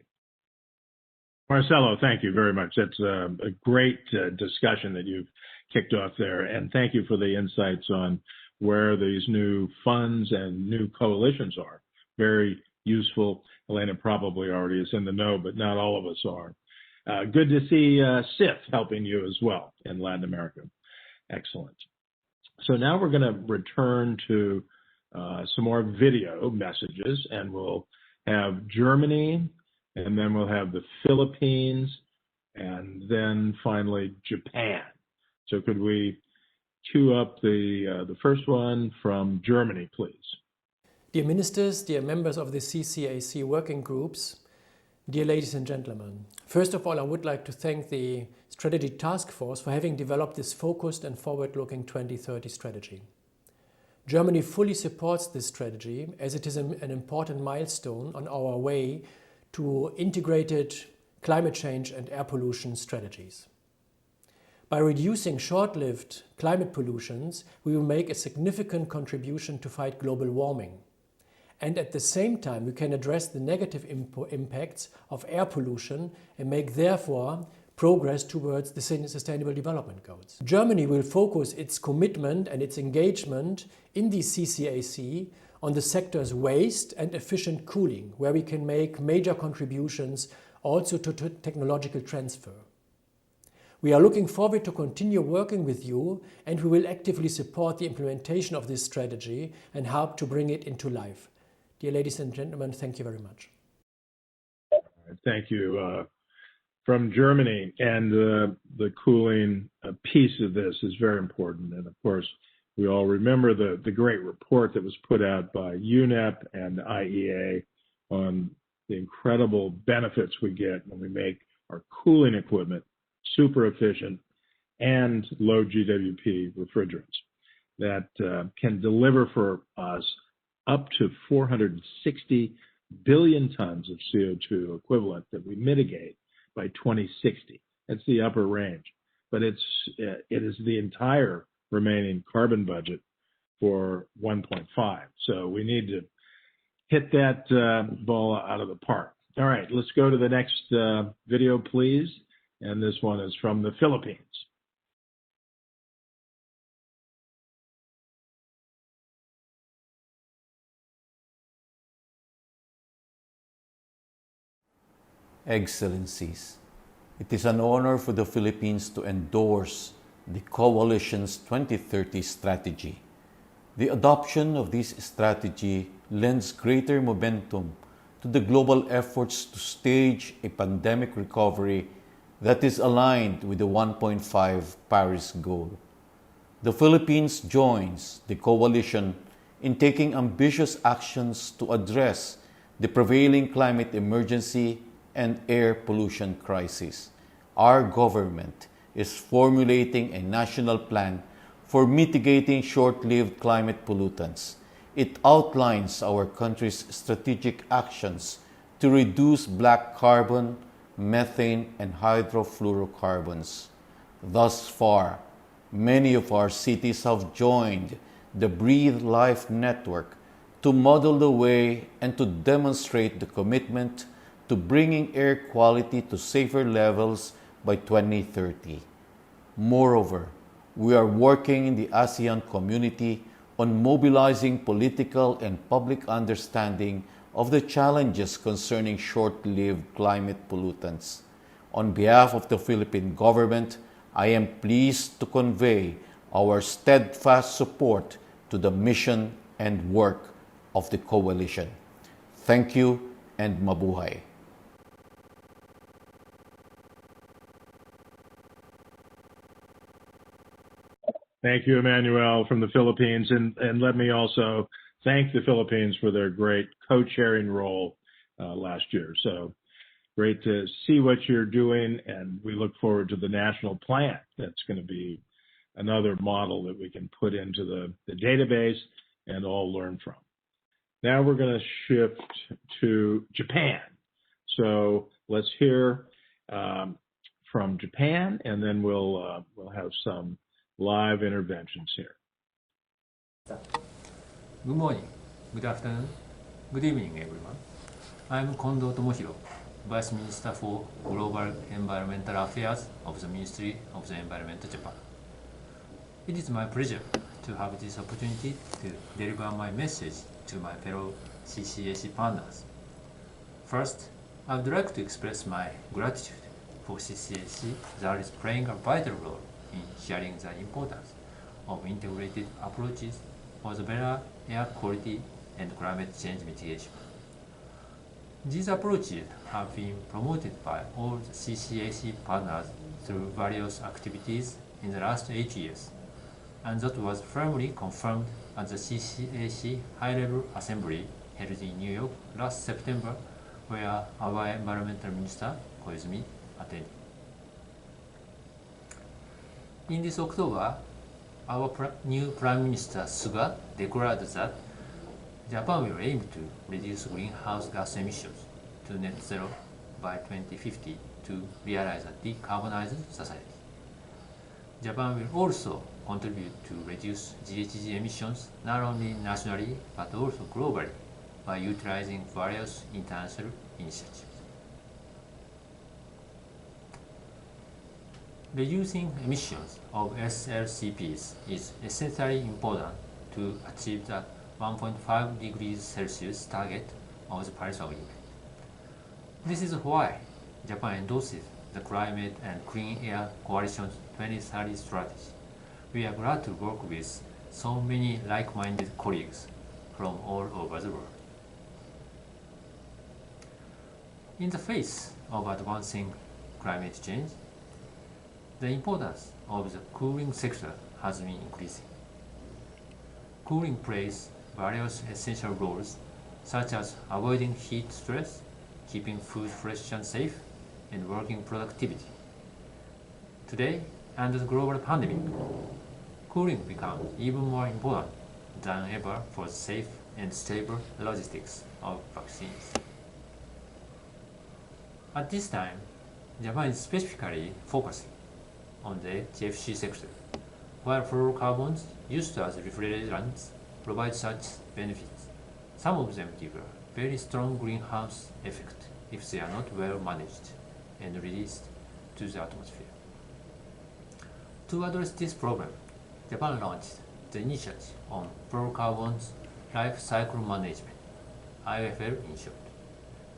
Marcelo, thank you very much. That's a great discussion that you've kicked off there. And thank you for the insights on where these new funds and new coalitions are. Very useful. Elena probably already is in the know, but not all of us are. Good to see CIF helping you as well in Latin America. Excellent. So now we're going to return to some more video messages, and we'll have Germany, and then we'll have the Philippines, and then finally Japan. So could we cue up the first one from Germany, please? Dear ministers, dear members of the CCAC working groups, dear ladies and gentlemen, first of all, I would like to thank the Strategy Task Force for having developed this focused and forward-looking 2030 strategy. Germany fully supports this strategy as it is an important milestone on our way to integrated climate change and air pollution strategies. By reducing short-lived climate pollutions, we will make a significant contribution to fight global warming. And at the same time, we can address the negative impacts of air pollution and make, therefore, progress towards the Sustainable Development Goals. Germany will focus its commitment and its engagement in the CCAC on the sectors waste and efficient cooling, where we can make major contributions also to technological transfer. We are looking forward to continue working with you, and we will actively support the implementation of this strategy and help to bring it into life. Dear ladies and gentlemen, thank you very much. Thank you. From Germany, and the cooling piece of this is very important. And of course, we all remember the great report that was put out by UNEP and IEA on the incredible benefits we get when we make our cooling equipment super efficient and low GWP refrigerants that can deliver for us up to 460 billion tons of CO2 equivalent that we mitigate by 2060. That's the upper range, but it is the entire remaining carbon budget for 1.5. So we need to hit that ball out of the park. All right, let's go to the next video, please. And this one is from the Philippines. Excellencies, it is an honor for the Philippines to endorse the Coalition's 2030 strategy. The adoption of this strategy lends greater momentum to the global efforts to stage a pandemic recovery that is aligned with the 1.5 Paris goal. The Philippines joins the coalition in taking ambitious actions to address the prevailing climate emergency and air pollution crisis. Our government is formulating a national plan for mitigating short-lived climate pollutants. It outlines our country's strategic actions to reduce black carbon, methane, and hydrofluorocarbons. Thus far, many of our cities have joined the Breathe Life Network to model the way and to demonstrate the commitment to bringing air quality to safer levels by 2030. Moreover, we are working in the ASEAN community on mobilizing political and public understanding of the challenges concerning short-lived climate pollutants. On behalf of the Philippine government, I am pleased to convey our steadfast support to the mission and work of the coalition. Thank you and mabuhay. Thank you, Emmanuel, from the Philippines. And let me also thank the Philippines for their great co-chairing role last year. So great to see what you're doing, and we look forward to the national plan. That's going to be another model that we can put into the database and all learn from. Now we're going to shift to Japan. So let's hear from Japan, and then we'll have some live interventions here. Good morning, good afternoon, good evening, everyone. I'm Kondo Tomohiro, Vice Minister for Global Environmental Affairs of the Ministry of the Environment, Japan. It is my pleasure to have this opportunity to deliver my message to my fellow CCAC partners. First, I would like to express my gratitude for CCAC that is playing a vital role in sharing the importance of integrated approaches for the better air quality and climate change mitigation. These approaches have been promoted by all the CCAC partners through various activities in the last 8 years, and that was firmly confirmed at the CCAC High-Level Assembly held in New York last September, where our Environmental Minister, Koizumi, attended. In this October, our new Prime Minister Suga declared that Japan will aim to reduce greenhouse gas emissions to net zero by 2050 to realize a decarbonized society. Japan will also contribute to reduce GHG emissions not only nationally but also globally by utilizing various international initiatives. Reducing emissions of SLCPs is essentially important to achieve the 1.5 degrees Celsius target of the Paris Agreement. This is why Japan endorses the Climate and Clean Air Coalition's 2030 strategy. We are glad to work with so many like-minded colleagues from all over the world. In the face of advancing climate change, the importance of the cooling sector has been increasing. Cooling plays various essential roles, such as avoiding heat stress, keeping food fresh and safe, and working productivity. Today, under the global pandemic, cooling becomes even more important than ever for the safe and stable logistics of vaccines. At this time, Japan is specifically focusing on the HFC sector, while fluorocarbons used as refrigerants provide such benefits. Some of them give a very strong greenhouse effect if they are not well managed and released to the atmosphere. To address this problem, Japan launched the initiative on fluorocarbons life cycle management, IFL in short,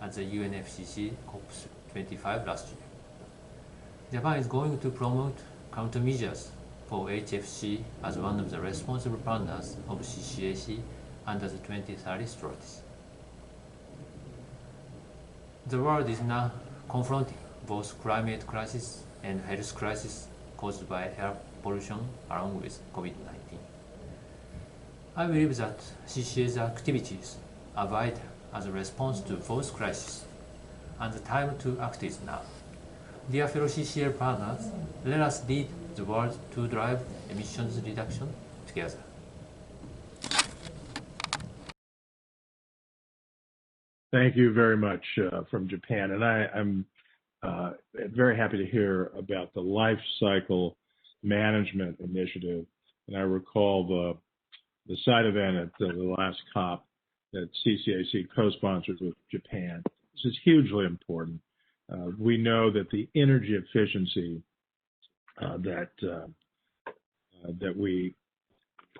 at the UNFCCC COP25 last year. Japan is going to promote countermeasures for HFC as one of the responsible partners of CCAC under the 2030 strategy. The world is now confronting both climate crisis and health crisis caused by air pollution along with COVID-19. I believe that CCA's activities are vital as a response to both crises, and the time to act is now. Dear fellow CCA partners, let us lead the world to drive emissions reduction together. Thank you very much from Japan. And I'm very happy to hear about the life cycle management initiative. And I recall the side event at the last COP that CCAC co-sponsored with Japan. This is hugely important. We know that the energy efficiency that we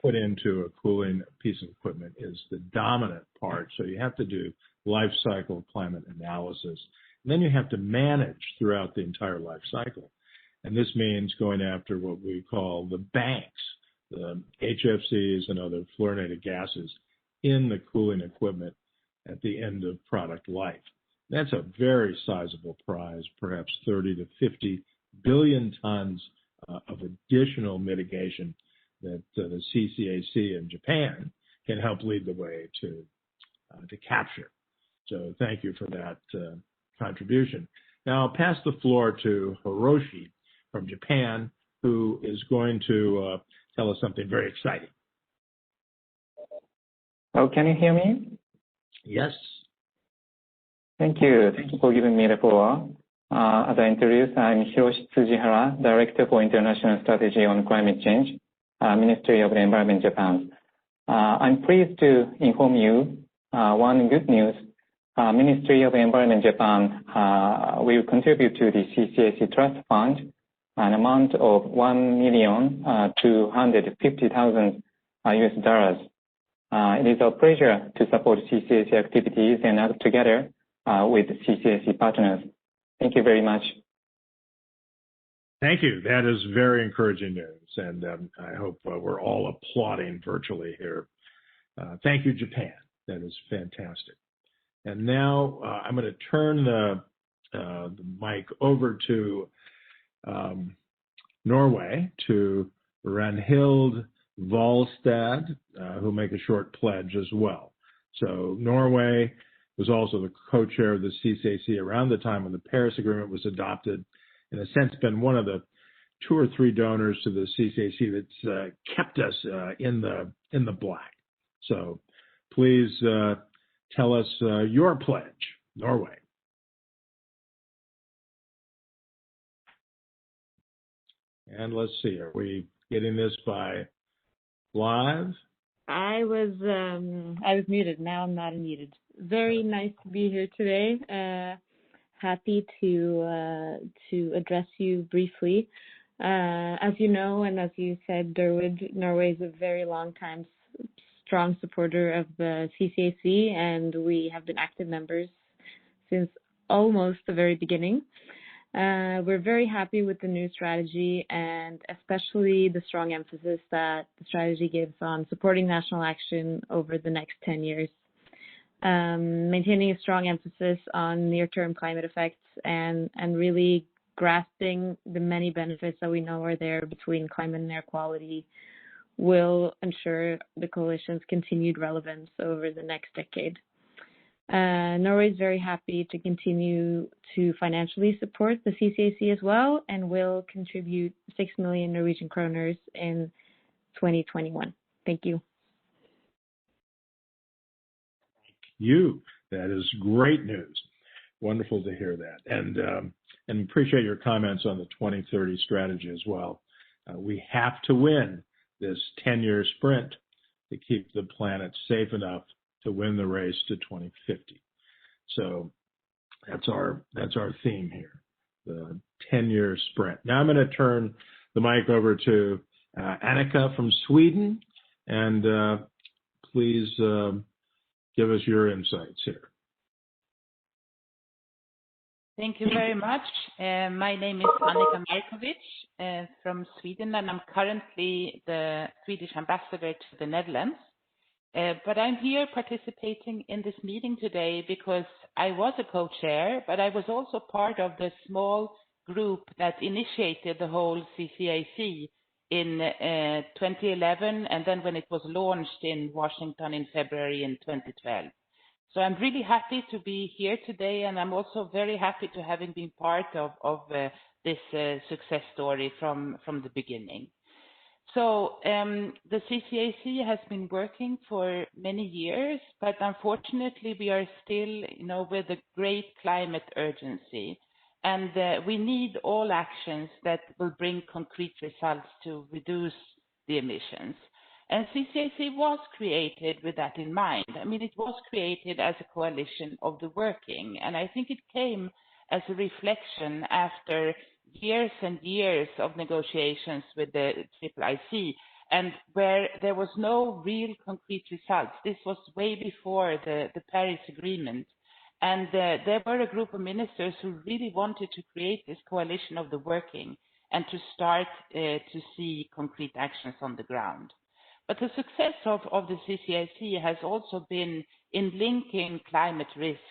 put into a cooling piece of equipment is the dominant part. So you have to do life cycle climate analysis. And then you have to manage throughout the entire life cycle. And this means going after what we call the banks, the HFCs and other fluorinated gases in the cooling equipment at the end of product life. That's a very sizable prize, perhaps 30 to 50 billion tons of additional mitigation that the CCAC in Japan can help lead the way to capture. So thank you for that contribution. Now I'll pass the floor to Hiroshi from Japan, who is going to tell us something very exciting. Oh, can you hear me? Yes. Thank you. Thank you for giving me the floor. As I introduced, I'm Hiroshi Tsujihara, Director for International Strategy on Climate Change, Ministry of the Environment, Japan. I'm pleased to inform you one good news. Ministry of Environment, Japan will contribute to the CCAC Trust Fund an amount of $1,250,000 US. It is our pleasure to support CCAC activities and act together with CCAC partners. Thank you very much. Thank you. That is very encouraging news, and I hope we're all applauding virtually here. Thank you, Japan. That is fantastic. And now I'm going to turn the mic over to Norway, to Ranhild Valstad, who'll make a short pledge as well. So Norway was also the co-chair of the CCAC around the time when the Paris Agreement was adopted. In a sense, been one of the 2 or 3 donors to the CCAC that's kept us in the black. So please tell us your pledge, Norway. And let's see, are we getting this by live? I was muted. Now I'm not unmuted. Very nice to be here today. Happy to address you briefly. As you know, and as you said, Durwood, Norway is a very long time strong supporter of the CCAC, and we have been active members since almost the very beginning. We're very happy with the new strategy, and especially the strong emphasis that the strategy gives on supporting national action over the next 10 years. Maintaining a strong emphasis on near-term climate effects and really grasping the many benefits that we know are there between climate and air quality will ensure the coalition's continued relevance over the next decade. Norway is very happy to continue to financially support the CCAC as well, and will contribute 6 million Norwegian kroners in 2021. Thank you. That is great news. Wonderful to hear that, and appreciate your comments on the 2030 strategy as well. We have to win this 10-year sprint to keep the planet safe enough to win the race to 2050. So that's our theme here, the 10-year sprint. Now I'm going to turn the mic over to Annika from Sweden, and please give us your insights here. Thank you very much. My name is Annika Markovic from Sweden, and I'm currently the Swedish ambassador to the Netherlands. But I'm here participating in this meeting today because I was a co-chair, but I was also part of the small group that initiated the whole CCAC in 2011, and then when it was launched in Washington in February in 2012. So I'm really happy to be here today, and I'm also very happy to having been part of this success story from the beginning. So the CCAC has been working for many years, but unfortunately we are still, with a great climate urgency. And we need all actions that will bring concrete results to reduce the emissions. And CCAC was created with that in mind. I mean, it was created as a coalition of the working. And I think it came as a reflection after years and years of negotiations with the CCIC, and where there was no real concrete results. This was way before the Paris Agreement. And there were a group of ministers who really wanted to create this coalition of the working and to start to see concrete actions on the ground. But the success of the CCAC has also been in linking climate risks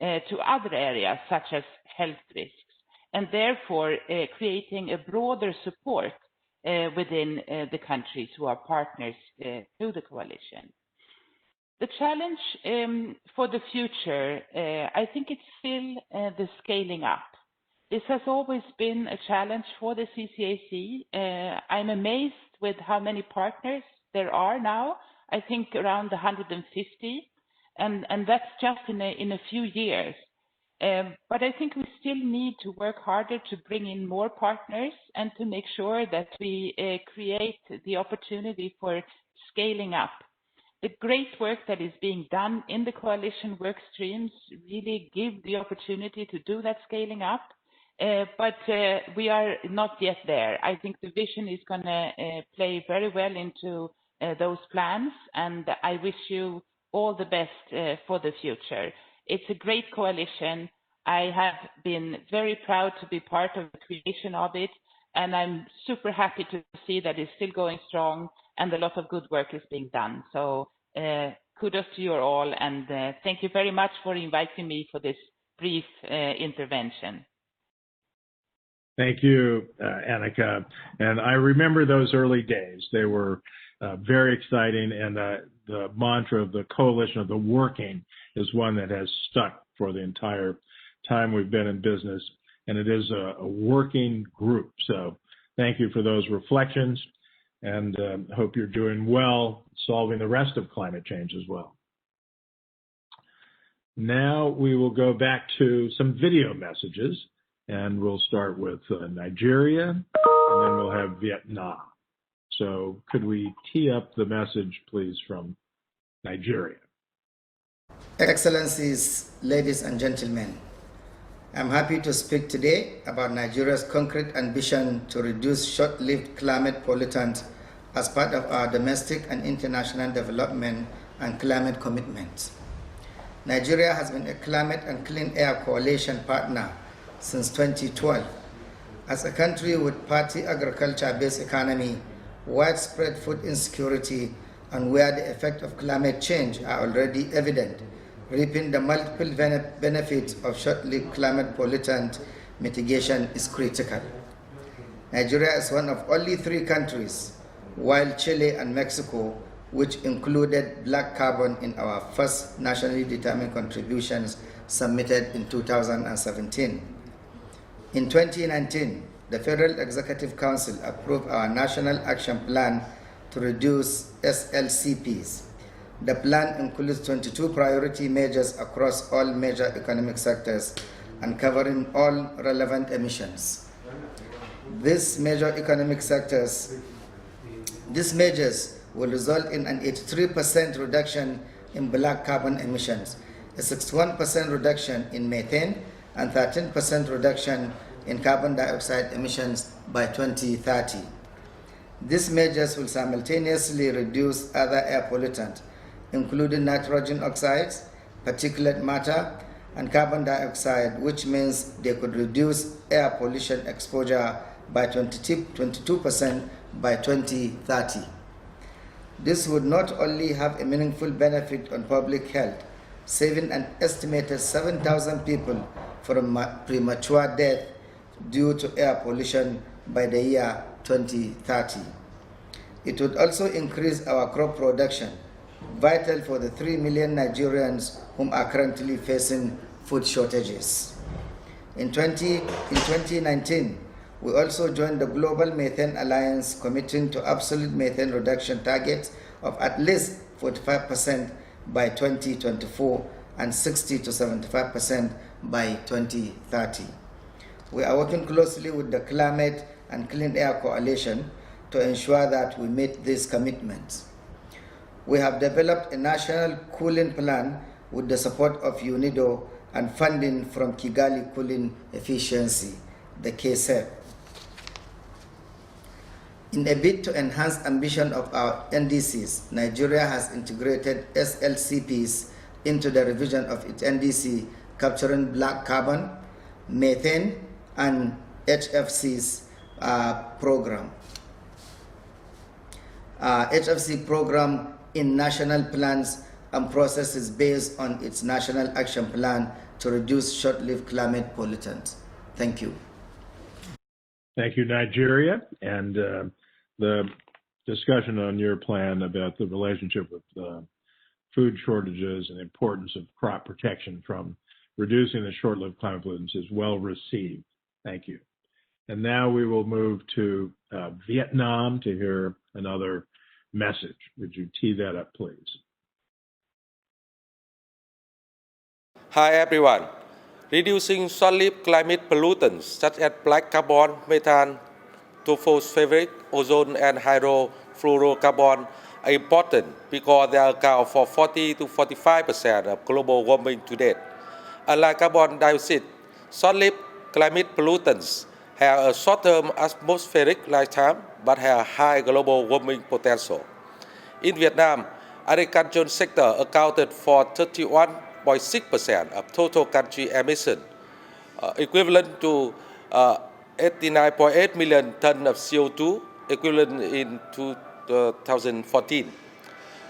to other areas, such as health risks, and therefore creating a broader support within the countries who are partners to the coalition. The challenge for the future, I think it's still the scaling up. This has always been a challenge for the CCAC. I'm amazed with how many partners there are now. I think around 150, and that's just in a few years. But I think we still need to work harder to bring in more partners and to make sure that we create the opportunity for scaling up. The great work that is being done in the coalition work streams really give the opportunity to do that scaling up, but we are not yet there. I think the vision is going to play very well into those plans, and I wish you all the best for the future. It's a great coalition. I have been very proud to be part of the creation of it, and I'm super happy to see that it's still going strong and a lot of good work is being done. So kudos to you all, and thank you very much for inviting me for this brief intervention. Thank you, Annika. And I remember those early days. They were very exciting, and the mantra of the coalition of the working is one that has stuck for the entire time we've been in business, and it is a working group. So thank you for those reflections, and hope you're doing well solving the rest of climate change as well. Now we will go back to some video messages, and we'll start with Nigeria, and then we'll have Vietnam. So could we tee up the message, please, from Nigeria? Excellencies, ladies and gentlemen, I'm happy to speak today about Nigeria's concrete ambition to reduce short-lived climate pollutants as part of our domestic and international development and climate commitments. Nigeria has been a climate and clean air coalition partner since 2012. As a country with party agriculture-based economy, widespread food insecurity, and where the effects of climate change are already evident, reaping the multiple benefits of short-lived climate pollutant mitigation is critical. Nigeria is one of only 3 countries, while Chile and Mexico, which included black carbon in our first nationally determined contributions submitted in 2017. In 2019, the Federal Executive Council approved our National Action Plan to reduce SLCPs. The plan includes 22 priority measures across all major economic sectors and covering all relevant emissions. These measures will result in an 83% reduction in black carbon emissions, a 61% reduction in methane, and 13% reduction in carbon dioxide emissions by 2030. These measures will simultaneously reduce other air pollutants, including nitrogen oxides, particulate matter, and carbon dioxide, which means they could reduce air pollution exposure by 22% by 2030. This would not only have a meaningful benefit on public health, saving an estimated 7,000 people from premature death due to air pollution by the year 2030. It would also increase our crop production, vital for the 3 million Nigerians whom are currently facing food shortages. In 2019, we also joined the Global Methane Alliance, committing to absolute methane reduction targets of at least 45% by 2024 and 60 to 75% by 2030. We are working closely with the Climate and Clean Air Coalition to ensure that we meet these commitments. We have developed a national cooling plan with the support of UNIDO and funding from Kigali Cooling Efficiency, the CCAC. In a bid to enhance ambition of our NDCs, Nigeria has integrated SLCPs into the revision of its NDC, capturing black carbon, methane, and HFC's program. HFC program in national plans and processes based on its national action plan to reduce short-lived climate pollutants. Thank you. Thank you, Nigeria. And the discussion on your plan about the relationship with food shortages and the importance of crop protection from reducing the short-lived climate pollutants is well received. Thank you. And now we will move to Vietnam to hear another message. Would you tee that up, please? Hi, everyone. Reducing short-lived climate pollutants such as black carbon, methane, tropospheric ozone, and hydrofluorocarbon are important because they account for 40 to 45% of global warming today. Unlike carbon dioxide, short-lived climate pollutants have a short-term atmospheric lifetime but have high global warming potential. In Vietnam, agricultural sector accounted for 31.6% of total country emission, equivalent to 89.8 million tons of CO2 equivalent in 2014.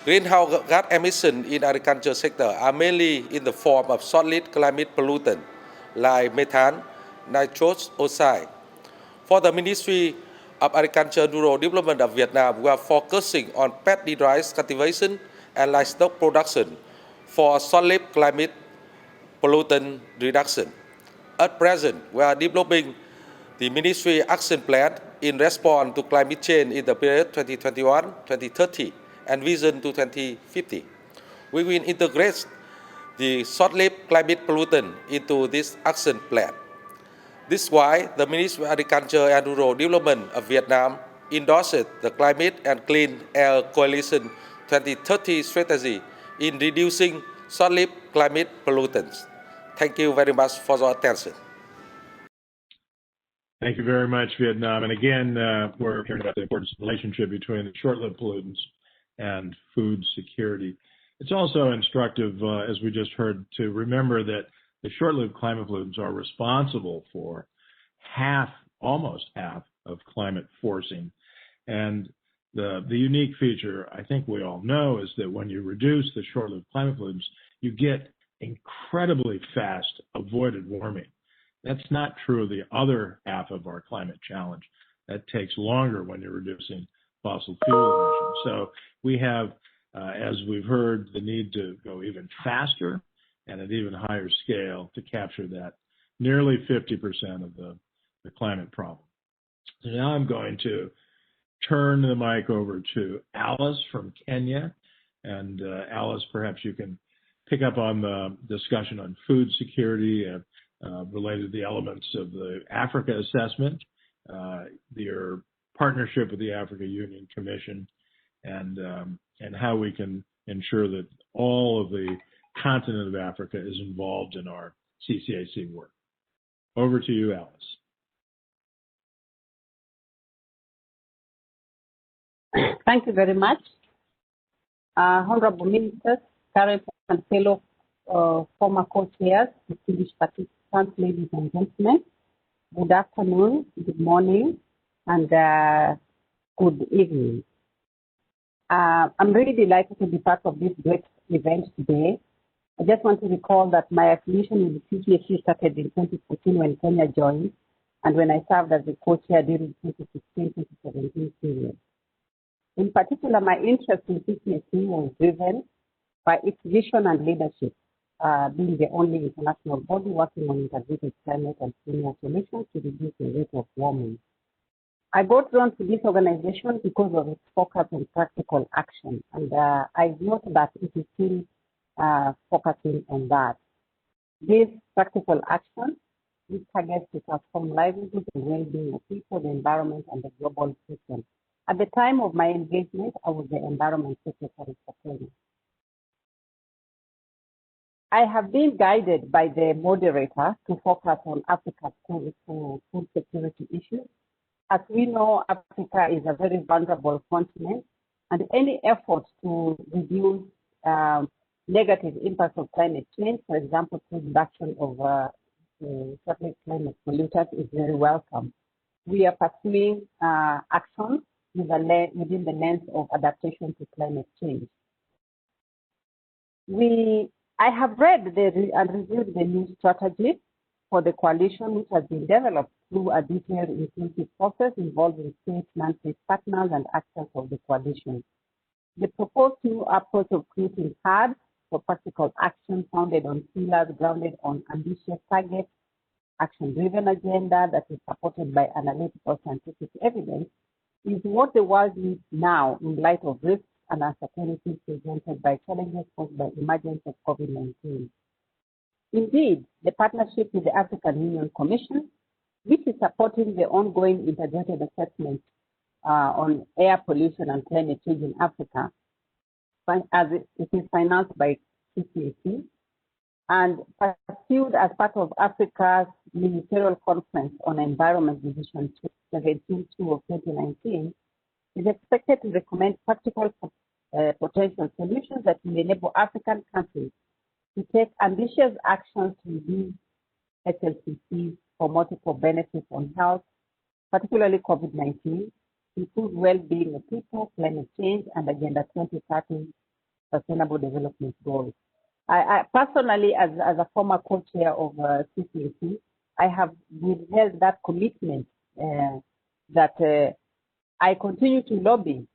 Greenhouse gas emissions in agriculture sector are mainly in the form of short-lived climate pollutant like methane, nitrous oxide. For the Ministry of Agriculture and Rural Development of Vietnam, we are focusing on paddy rice cultivation and livestock production for short-lived climate pollutant reduction. At present, we are developing the Ministry Action Plan in response to climate change in the period 2021-2030 and Vision to 2050. We will integrate the short-lived climate pollutant into this action plan. This is why the Ministry of Agriculture and Rural Development of Vietnam endorsed the Climate and Clean Air Coalition 2030 strategy in reducing short-lived climate pollutants. Thank you very much for your attention. Thank you very much, Vietnam. And again, we're hearing about the important relationship between the short-lived pollutants and food security. It's also instructive, as we just heard, to remember that the short-lived climate pollutants are responsible for almost half of climate forcing. And the unique feature, I think we all know, is that when you reduce the short-lived climate pollutants, you get incredibly fast avoided warming. That's not true of the other half of our climate challenge. That takes longer when you're reducing fossil fuel emissions. So we have, as we've heard, the need to go even faster and at even higher scale to capture that nearly 50% of the climate problem. So now I'm going to turn the mic over to Alice from Kenya. And Alice, perhaps you can pick up on the discussion on food security related to the elements of the Africa assessment, your partnership with the Africa Union Commission, and how we can ensure that all of the continent of Africa is involved in our CCAC work. Over to you, Alice. Thank you very much. Honorable Ministers, current and fellow former co-chairs, distinguished participants, ladies and gentlemen, good afternoon, good morning, and good evening. I'm really delighted to be part of this great event today. I just want to recall that my affiliation with the CCAC started in 2014 when Kenya joined, and when I served as the co-chair during 2016-2017 period. In particular, my interest in CCAC was driven by its vision and leadership, being the only international body working on integrated climate and cleaner solutions to reduce the rate of warming. I got drawn to this organization because of its focus on practical action, and I note that it is still focusing on that. This practical action is targets to transform livelihoods and well-being of people, the environment, and the global system. At the time of my engagement, I was the Environment Secretary for Kenya. I have been guided by the moderator to focus on Africa's food security issues. As we know, Africa is a very vulnerable continent, and any effort to reduce negative impacts of climate change, for example, through reduction of climate pollutants, is very welcome. We are pursuing actions within the lens of adaptation to climate change. I have read and reviewed the new strategy for the coalition, which has been developed through a detailed inclusive process involving state, non-state partners, and actors of the coalition. The proposed new approach of creating hard for practical action founded on pillars grounded on ambitious targets, action-driven agenda that is supported by analytical scientific evidence is what the world needs now in light of risks and uncertainties presented by challenges caused by the emergence of COVID-19. Indeed, the partnership with the African Union Commission, which is supporting the ongoing integrated assessment on air pollution and climate change in Africa, as it is financed by CCAC, and pursued as part of Africa's Ministerial Conference on Environment Decision 17.2 of 2019, is expected to recommend practical potential solutions that will enable African countries to take ambitious actions to reduce SLCCs for multiple benefits on health, particularly COVID-19, improve well-being of people, climate change, and Agenda 2030 Sustainable Development Goals. I personally, as a former co-chair of CCAC, I have withheld that commitment that I continue to lobby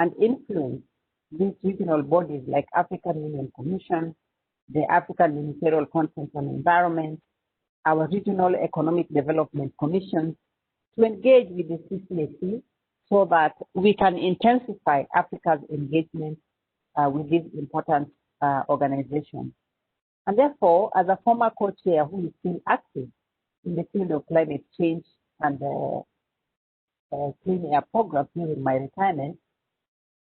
and influence these regional bodies like African Union Commission, the African Ministerial Conference on Environment, our regional economic development commissions, to engage with the CCAC so that we can intensify Africa's engagement with this important organization. And therefore, as a former co-chair who is still active in the field of climate change and clean air programs during my retirement,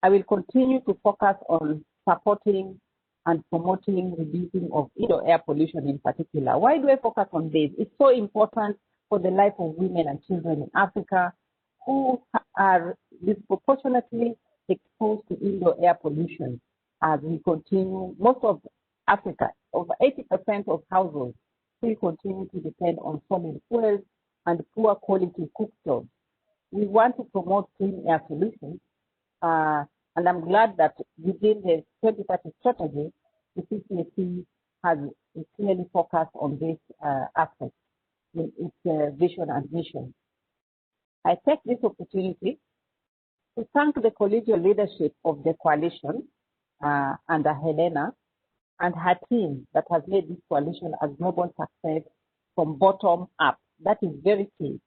I will continue to focus on supporting and promoting reducing of indoor air pollution in particular. Why do I focus on this? It's so important for the life of women and children in Africa who are disproportionately exposed to indoor air pollution as we continue. Most of Africa, over 80% of households still continue to depend on solid fuels and poor quality cookstoves. We want to promote clean air solutions, and I'm glad that within the 2030 strategy, the CCAC has clearly focused on this aspect in its vision and mission. I take this opportunity to thank the collegial leadership of the coalition under Helena and her team that has made this coalition a global success from bottom up. That is very key.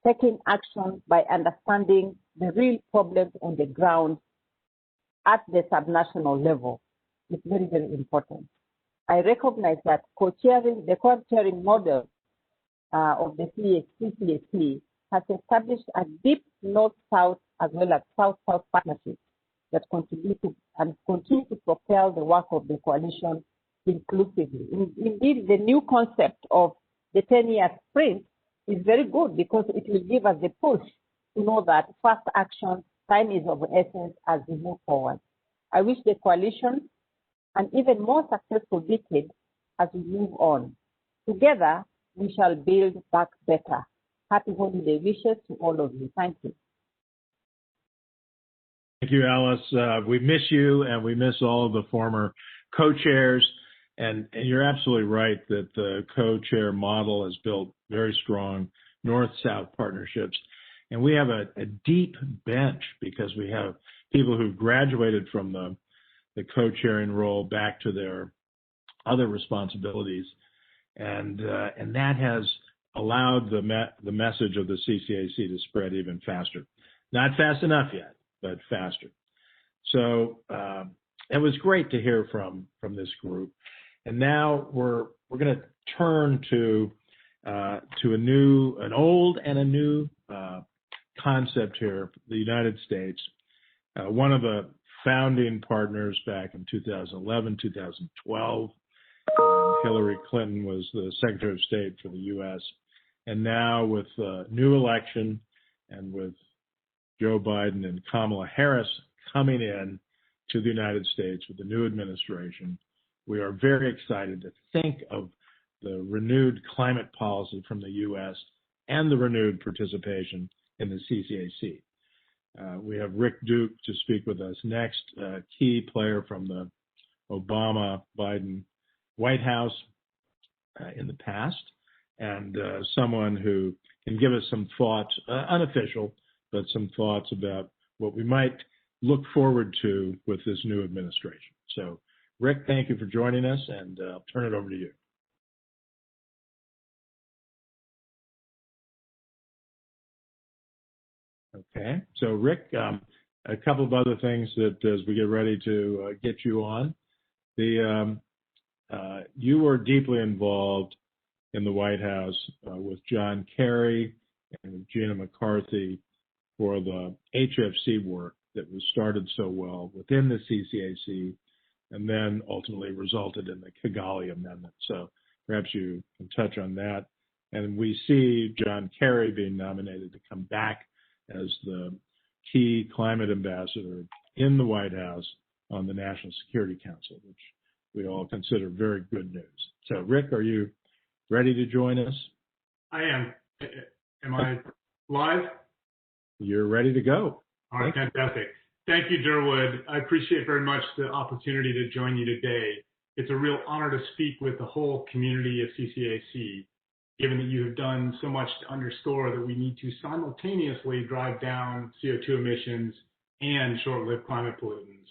Taking action by understanding the real problems on the ground at the subnational level is very, very important. I recognize that the co-chairing model of the CCAC has established a deep north-south as well as south-south partnership that continue to propel the work of the coalition inclusively. Indeed, the new concept of the 10-year sprint is very good because it will give us the push to know that fast action, time is of essence as we move forward. I wish the coalition an even more successful decade as we move on. Together, we shall build back better. Happy holiday wishes to all of you. Thank you. Thank you, Alice. We miss you, and we miss all of the former co-chairs. And you're absolutely right that the co-chair model has built very strong north-south partnerships. And we have a deep bench because we have people who've graduated from the co-chairing role back to their other responsibilities. And that has allowed the message of the CCAC to spread even faster. Not fast enough yet, but faster. So it was great to hear from this group. And now we're going to turn to an old and a new concept here, the United States. One of the founding partners back in 2011, 2012, Hillary Clinton was the Secretary of State for the U.S. And now with the new election and with Joe Biden and Kamala Harris coming in to the United States with the new administration, we are very excited to think of the renewed climate policy from the U.S. and the renewed participation in the CCAC. We have Rick Duke to speak with us next, a key player from the Obama-Biden White House in the past, and someone who can give us some thoughts, unofficial, but some thoughts about what we might look forward to with this new administration. So, Rick, thank you for joining us, and I'll turn it over to you. Okay, so Rick, a couple of other things that as we get ready to get you on, you were deeply involved in the White House with John Kerry and with Gina McCarthy for the HFC work that was started so well within the CCAC and then ultimately resulted in the Kigali Amendment. So perhaps you can touch on that. And we see John Kerry being nominated to come back as the key climate ambassador in the White House on the National Security Council, which we all consider very good news. So, Rick, are you ready to join us? I am. Am I live? You're ready to go. All right, fantastic. Thank you, Durwood. I appreciate very much the opportunity to join you today. It's a real honor to speak with the whole community of CCAC, given that you have done so much to underscore that we need to simultaneously drive down CO2 emissions and short-lived climate pollutants.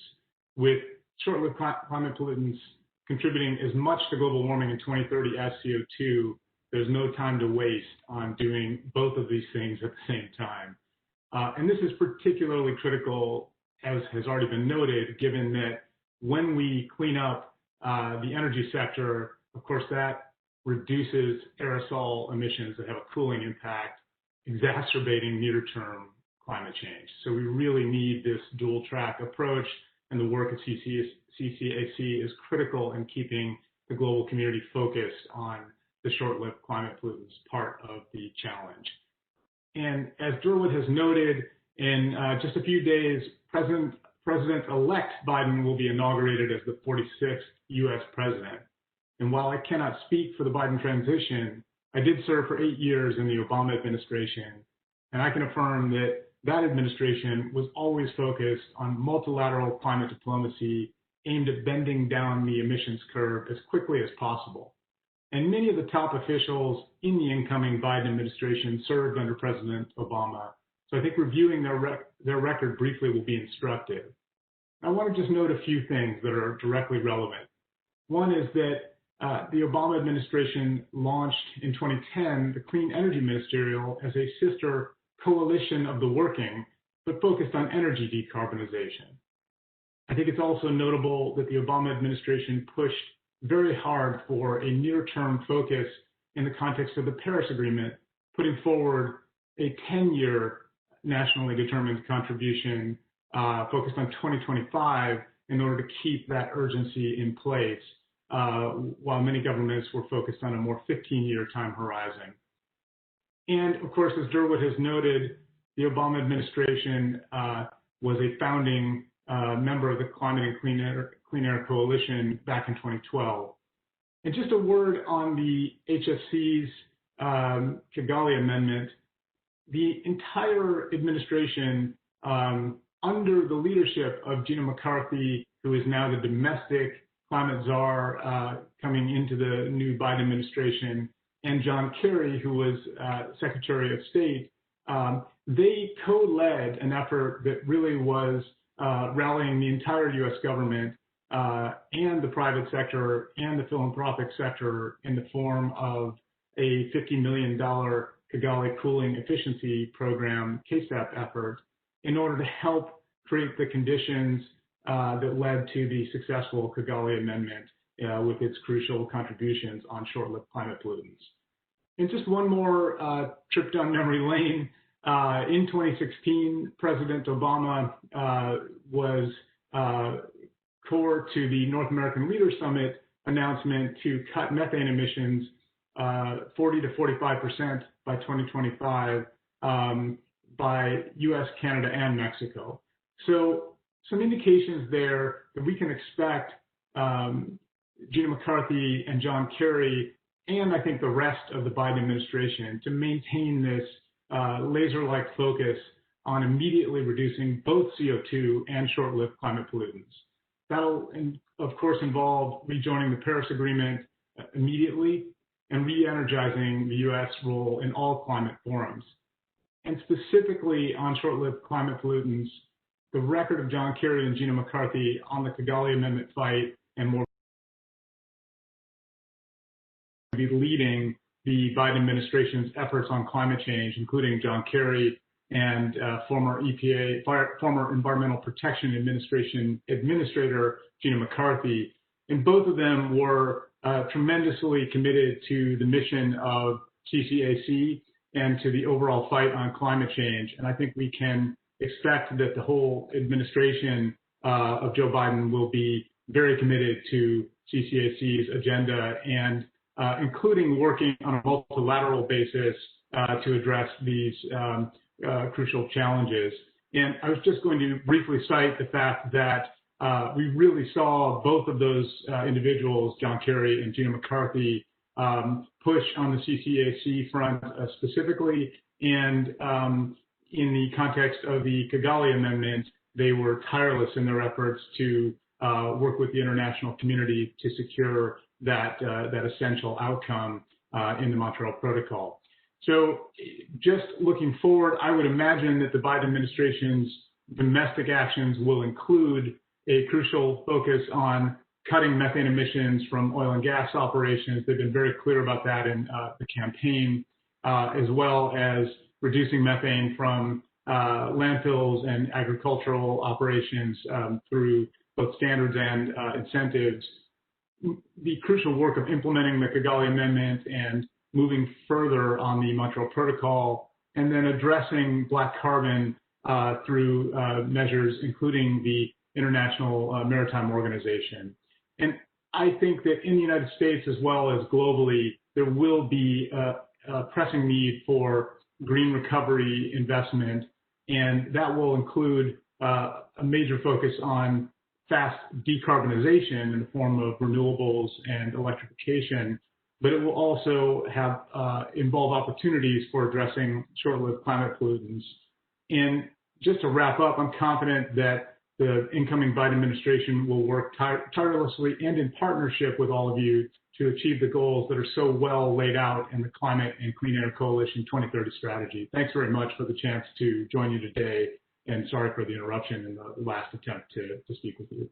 With short-lived climate pollutants contributing as much to global warming in 2030 as CO2, there's no time to waste on doing both of these things at the same time. And this is particularly critical, as has already been noted, given that when we clean up the energy sector, of course, that reduces aerosol emissions that have a cooling impact, exacerbating near-term climate change. So we really need this dual-track approach, and the work at CCAC is critical in keeping the global community focused on the short-lived climate pollutants part of the challenge. And as Durwood has noted, in just a few days, President-elect Biden will be inaugurated as the 46th U.S. president. And while I cannot speak for the Biden transition, I did serve for 8 years in the Obama administration, and I can affirm that that administration was always focused on multilateral climate diplomacy aimed at bending down the emissions curve as quickly as possible. And many of the top officials in the incoming Biden administration served under President Obama, so I think reviewing their record briefly will be instructive. I want to just note a few things that are directly relevant. One is that the Obama administration launched in 2010 the Clean Energy Ministerial as a sister coalition of the working, but focused on energy decarbonization. I think it's also notable that the Obama administration pushed very hard for a near-term focus in the context of the Paris Agreement, putting forward a 10-year nationally determined contribution focused on 2025 in order to keep that urgency in place, while many governments were focused on a more 15-year time horizon. And of course, as Durwood has noted, the Obama administration was a founding member of the Climate and Clean Air Coalition back in 2012. And just a word on the HFC's Kigali Amendment. The entire administration under the leadership of Gina McCarthy, who is now the domestic climate czar coming into the new Biden administration, and John Kerry, who was Secretary of State, they co-led an effort that really was rallying the entire U.S. government and the private sector and the philanthropic sector in the form of a $50 million Kigali cooling efficiency program, KSEP effort, in order to help create the conditions that led to the successful Kigali Amendment with its crucial contributions on short-lived climate pollutants. And just one more trip down memory lane. In 2016, President Obama was core to the North American Leaders Summit announcement to cut methane emissions 40 to 45% by 2025 by U.S., Canada, and Mexico. So some indications there that we can expect Gina McCarthy and John Kerry, and I think the rest of the Biden administration, to maintain this laser-like focus on immediately reducing both CO2 and short-lived climate pollutants. That'll, of course, involve rejoining the Paris Agreement immediately and re-energizing the U.S. role in all climate forums. And specifically on short-lived climate pollutants, the record of John Kerry and Gina McCarthy on the Kigali Amendment fight and more be leading the Biden administration's efforts on climate change, including John Kerry and former Environmental Protection Administration Administrator Gina McCarthy. And both of them were tremendously committed to the mission of CCAC and to the overall fight on climate change. And I think we can expect that the whole administration of Joe Biden will be very committed to CCAC's agenda and including working on a multilateral basis to address these crucial challenges. And I was just going to briefly cite the fact that we really saw both of those individuals, John Kerry and Gina McCarthy, push on the CCAC front specifically, and in the context of the Kigali Amendment, they were tireless in their efforts to work with the international community to secure that essential outcome in the Montreal Protocol. So just looking forward, I would imagine that the Biden administration's domestic actions will include a crucial focus on cutting methane emissions from oil and gas operations. They've been very clear about that in the campaign, as well as reducing methane from landfills and agricultural operations through both standards and incentives. The crucial work of implementing the Kigali Amendment and moving further on the Montreal Protocol, and then addressing black carbon through measures including the International Maritime Organization. And I think that in the United States as well as globally, there will be a pressing need for green recovery investment, and that will include a major focus on fast decarbonization in the form of renewables and electrification, but it will also have involve opportunities for addressing short-lived climate pollutants. And just to wrap up, I'm confident that the incoming Biden administration will work tirelessly and in partnership with all of you to achieve the goals that are so well laid out in the Climate and Clean Air Coalition 2030 strategy. Thanks very much for the chance to join you today, and sorry for the interruption in the last attempt to speak with you.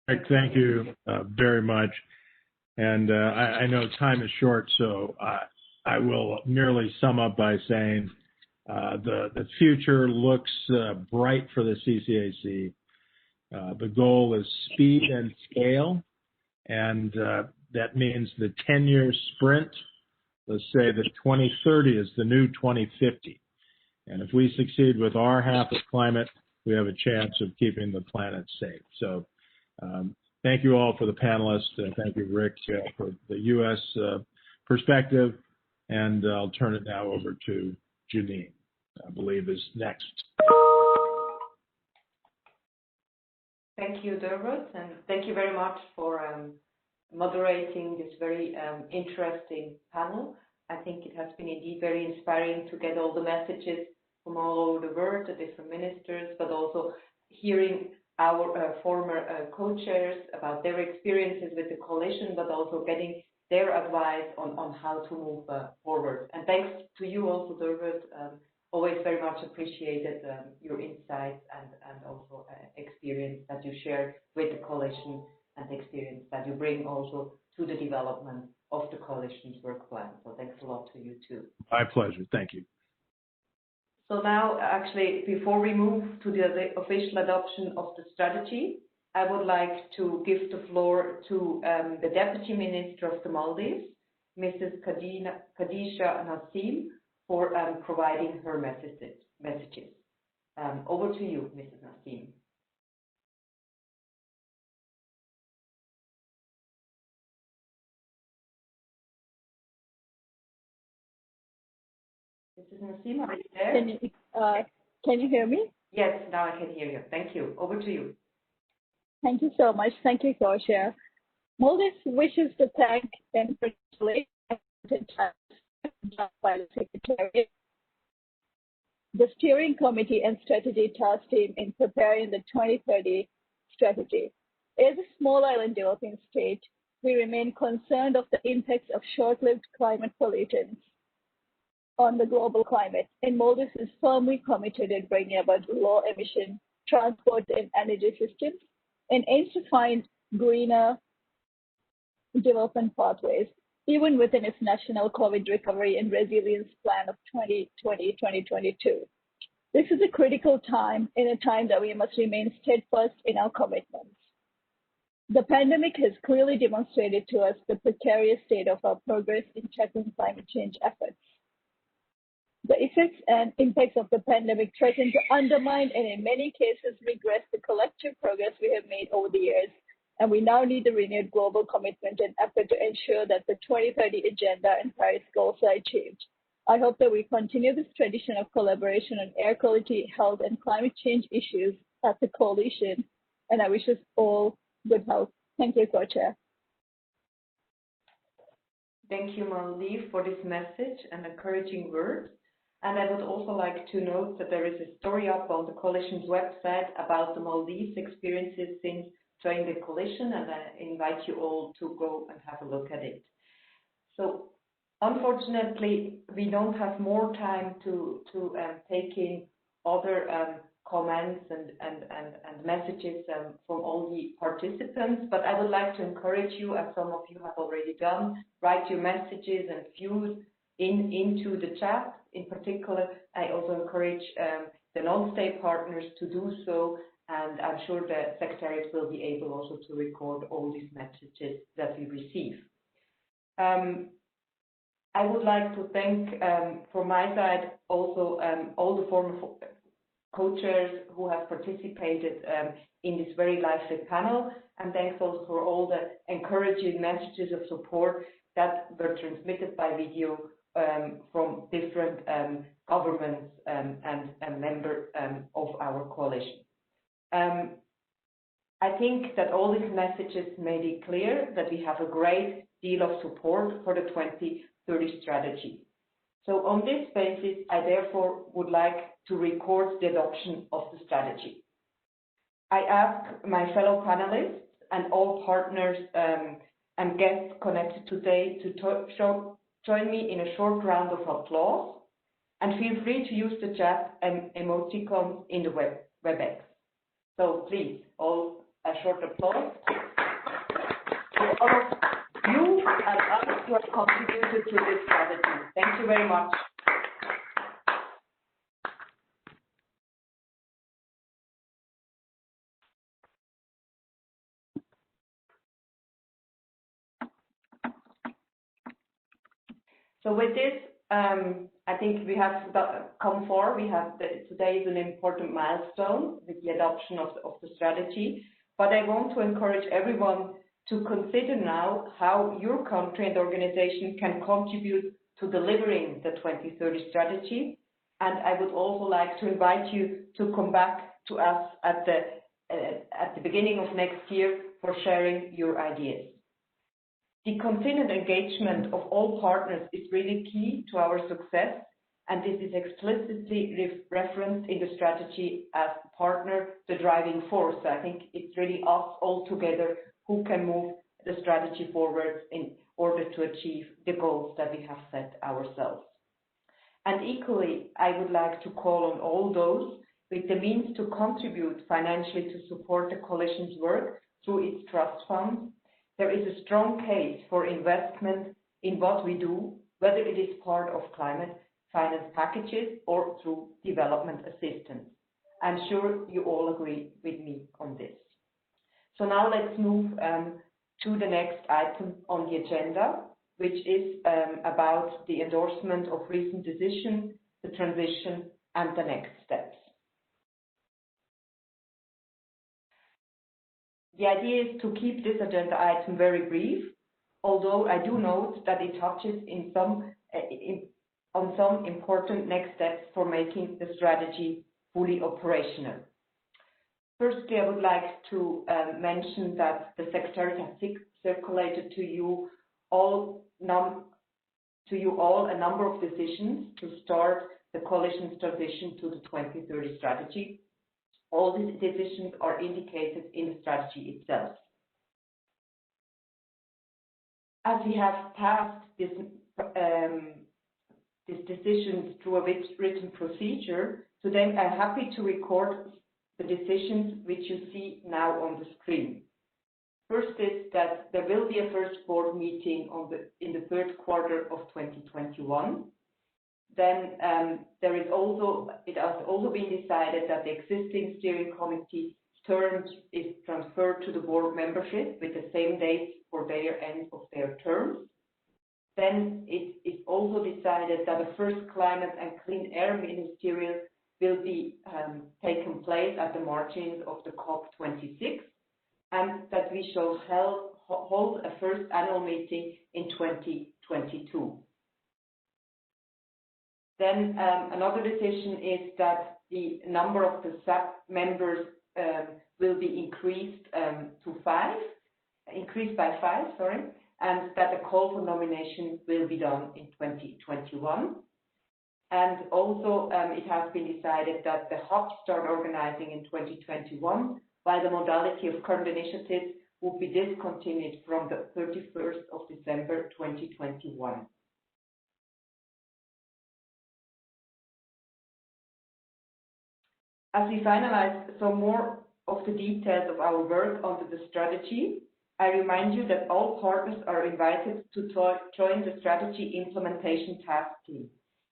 Thank you very much. And I know time is short, so I will merely sum up by saying the future looks bright for the CCAC. The goal is speed and scale, and that means the 10-year sprint. Let's say that 2030 is the new 2050. And if we succeed with our half of climate, we have a chance of keeping the planet safe. So thank you all for the panelists. Thank you, Rick, for the U.S. perspective. And I'll turn it now over to Janine, I believe is next. Thank you, Dermot, and thank you very much for moderating this very interesting panel. I think it has been indeed very inspiring to get all the messages from all over the world, the different ministers, but also hearing our former co-chairs about their experiences with the coalition, but also getting their advice on how to move forward. And thanks to you also, Derwood, always very much appreciated your insights and also experience that you share with the coalition and experience that you bring also to the development of the coalition's work plan. So thanks a lot to you too. My pleasure. Thank you. So now, actually, before we move to the official adoption of the strategy, I would like to give the floor to the Deputy Minister of the Maldives, Mrs. Khadija Nassim, for providing her messages. Over to you, Mrs. Nassim. Mrs. Nassim, are you there? Can you hear me? Yes, now I can hear you. Thank you. Over to you. Thank you so much. Thank you, Co-Chair. Maldives wishes to thank and congratulate the Secretary, the Steering Committee and Strategy Task Team in preparing the 2030 strategy. As a small island developing state, we remain concerned of the impacts of short-lived climate pollutants on the global climate, and Maldives is firmly committed in bringing about low-emission transport and energy systems and aims to find greener development pathways, even within its national COVID recovery and resilience plan of 2020-2022. This is a critical time, in a time that we must remain steadfast in our commitments. The pandemic has clearly demonstrated to us the precarious state of our progress in tackling climate change efforts. The effects and impacts of the pandemic threaten to undermine and in many cases regress the collective progress we have made over the years, and we now need a renewed global commitment and effort to ensure that the 2030 agenda and Paris goals are achieved. I hope that we continue this tradition of collaboration on air quality, health, and climate change issues at the coalition, and I wish us all good health. Thank you, Co-Chair. Thank you, Maldives, for this message and encouraging words. And I would also like to note that there is a story up on the coalition's website about the Maldives experiences since joining the coalition, and I invite you all to go and have a look at it. So, unfortunately, we don't have more time to take in other comments and messages from all the participants, but I would like to encourage you, as some of you have already done, write your messages and views into the chat. In particular, I also encourage the non-state partners to do so, and I'm sure the secretaries will be able also to record all these messages that we receive. I would like to thank, from my side, also all the former co-chairs who have participated in this very lively panel, and thanks also for all the encouraging messages of support that were transmitted by video from different governments and members of our coalition. I think that all these messages made it clear that we have a great deal of support for the 2030 strategy. So on this basis, I therefore would like to record the adoption of the strategy. I ask my fellow panelists and all partners and guests connected today to join me in a short round of applause, and feel free to use the chat and emoticons in the WebEx. So please, all a short applause to all of you and others who have contributed to this strategy. Thank you very much. So with this, I think we have come far. Today is an important milestone with the adoption of the strategy. But I want to encourage everyone to consider now how your country and organization can contribute to delivering the 2030 strategy. And I would also like to invite you to come back to us at the beginning of next year for sharing your ideas. The continued engagement of all partners is really key to our success, and this is explicitly referenced in the strategy as partner, the driving force. I think it's really us all together who can move the strategy forward in order to achieve the goals that we have set ourselves. And equally, I would like to call on all those with the means to contribute financially to support the coalition's work through its trust fund. There is a strong case for investment in what we do, whether it is part of climate finance packages or through development assistance. I'm sure you all agree with me on this. So now let's move to the next item on the agenda, which is about the endorsement of recent decisions, the transition, and the next steps. The idea is to keep this agenda item very brief, although I do note that it touches on some important next steps for making the strategy fully operational. Firstly, I would like to mention that the Secretariat has circulated to you all a number of decisions to start the coalition's transition to the 2030 strategy. All these decisions are indicated in the strategy itself. As we have passed these decisions through a written procedure, today I'm happy to record the decisions which you see now on the screen. First is that there will be a first board meeting in the third quarter of 2021. Then it has also been decided that the existing steering committee term is transferred to the board membership with the same date for their end of their terms. Then it is also decided that the first climate and clean air ministerial will be taken place at the margins of the COP26, and that we shall hold a first annual meeting in 2022. Then another decision is that the number of the SAP members will be increased by 5, and that the call for nomination will be done in 2021. And also it has been decided that the hub start organizing in 2021, while the modality of current initiatives will be discontinued from the 31st of December 2021. As we finalize some more of the details of our work under the strategy, I remind you that all partners are invited to join the strategy implementation task team.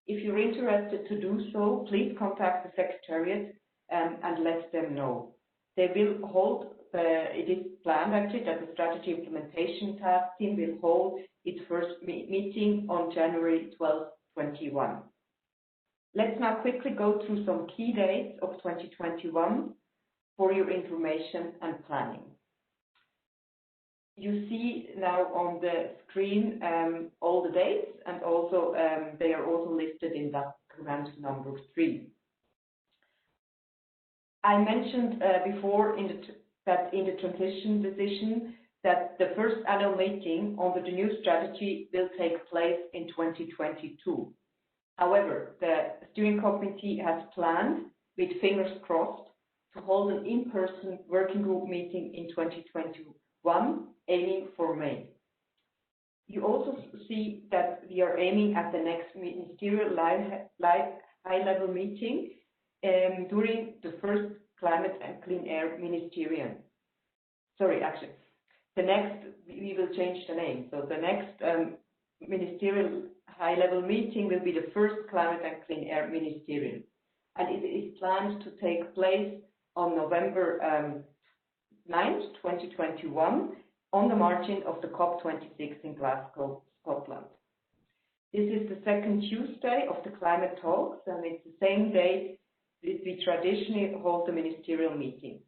If you're interested to do so, please contact the Secretariat and let them know. They will hold, it is planned actually that the strategy implementation task team will hold its first meeting on January 12, 2021. Let's now quickly go through some key dates of 2021 for your information and planning. You see now on the screen all the dates, and also they are also listed in that command number 3. I mentioned before that in the transition decision that the first annual meeting under the new strategy will take place in 2022. However, the steering committee has planned, with fingers crossed, to hold an in-person working group meeting in 2021, aiming for May. You also see that we are aiming at the next ministerial high-level meeting during the first climate and clean air ministerial. Sorry, actually, the next, we will change the name. So the next ministerial high-level meeting will be the first climate and clean air ministerial. And it is planned to take place on November 9th, 2021, on the margin of the COP26 in Glasgow, Scotland. This is the second Tuesday of the climate talks, and it's the same day that we traditionally hold the ministerial meeting.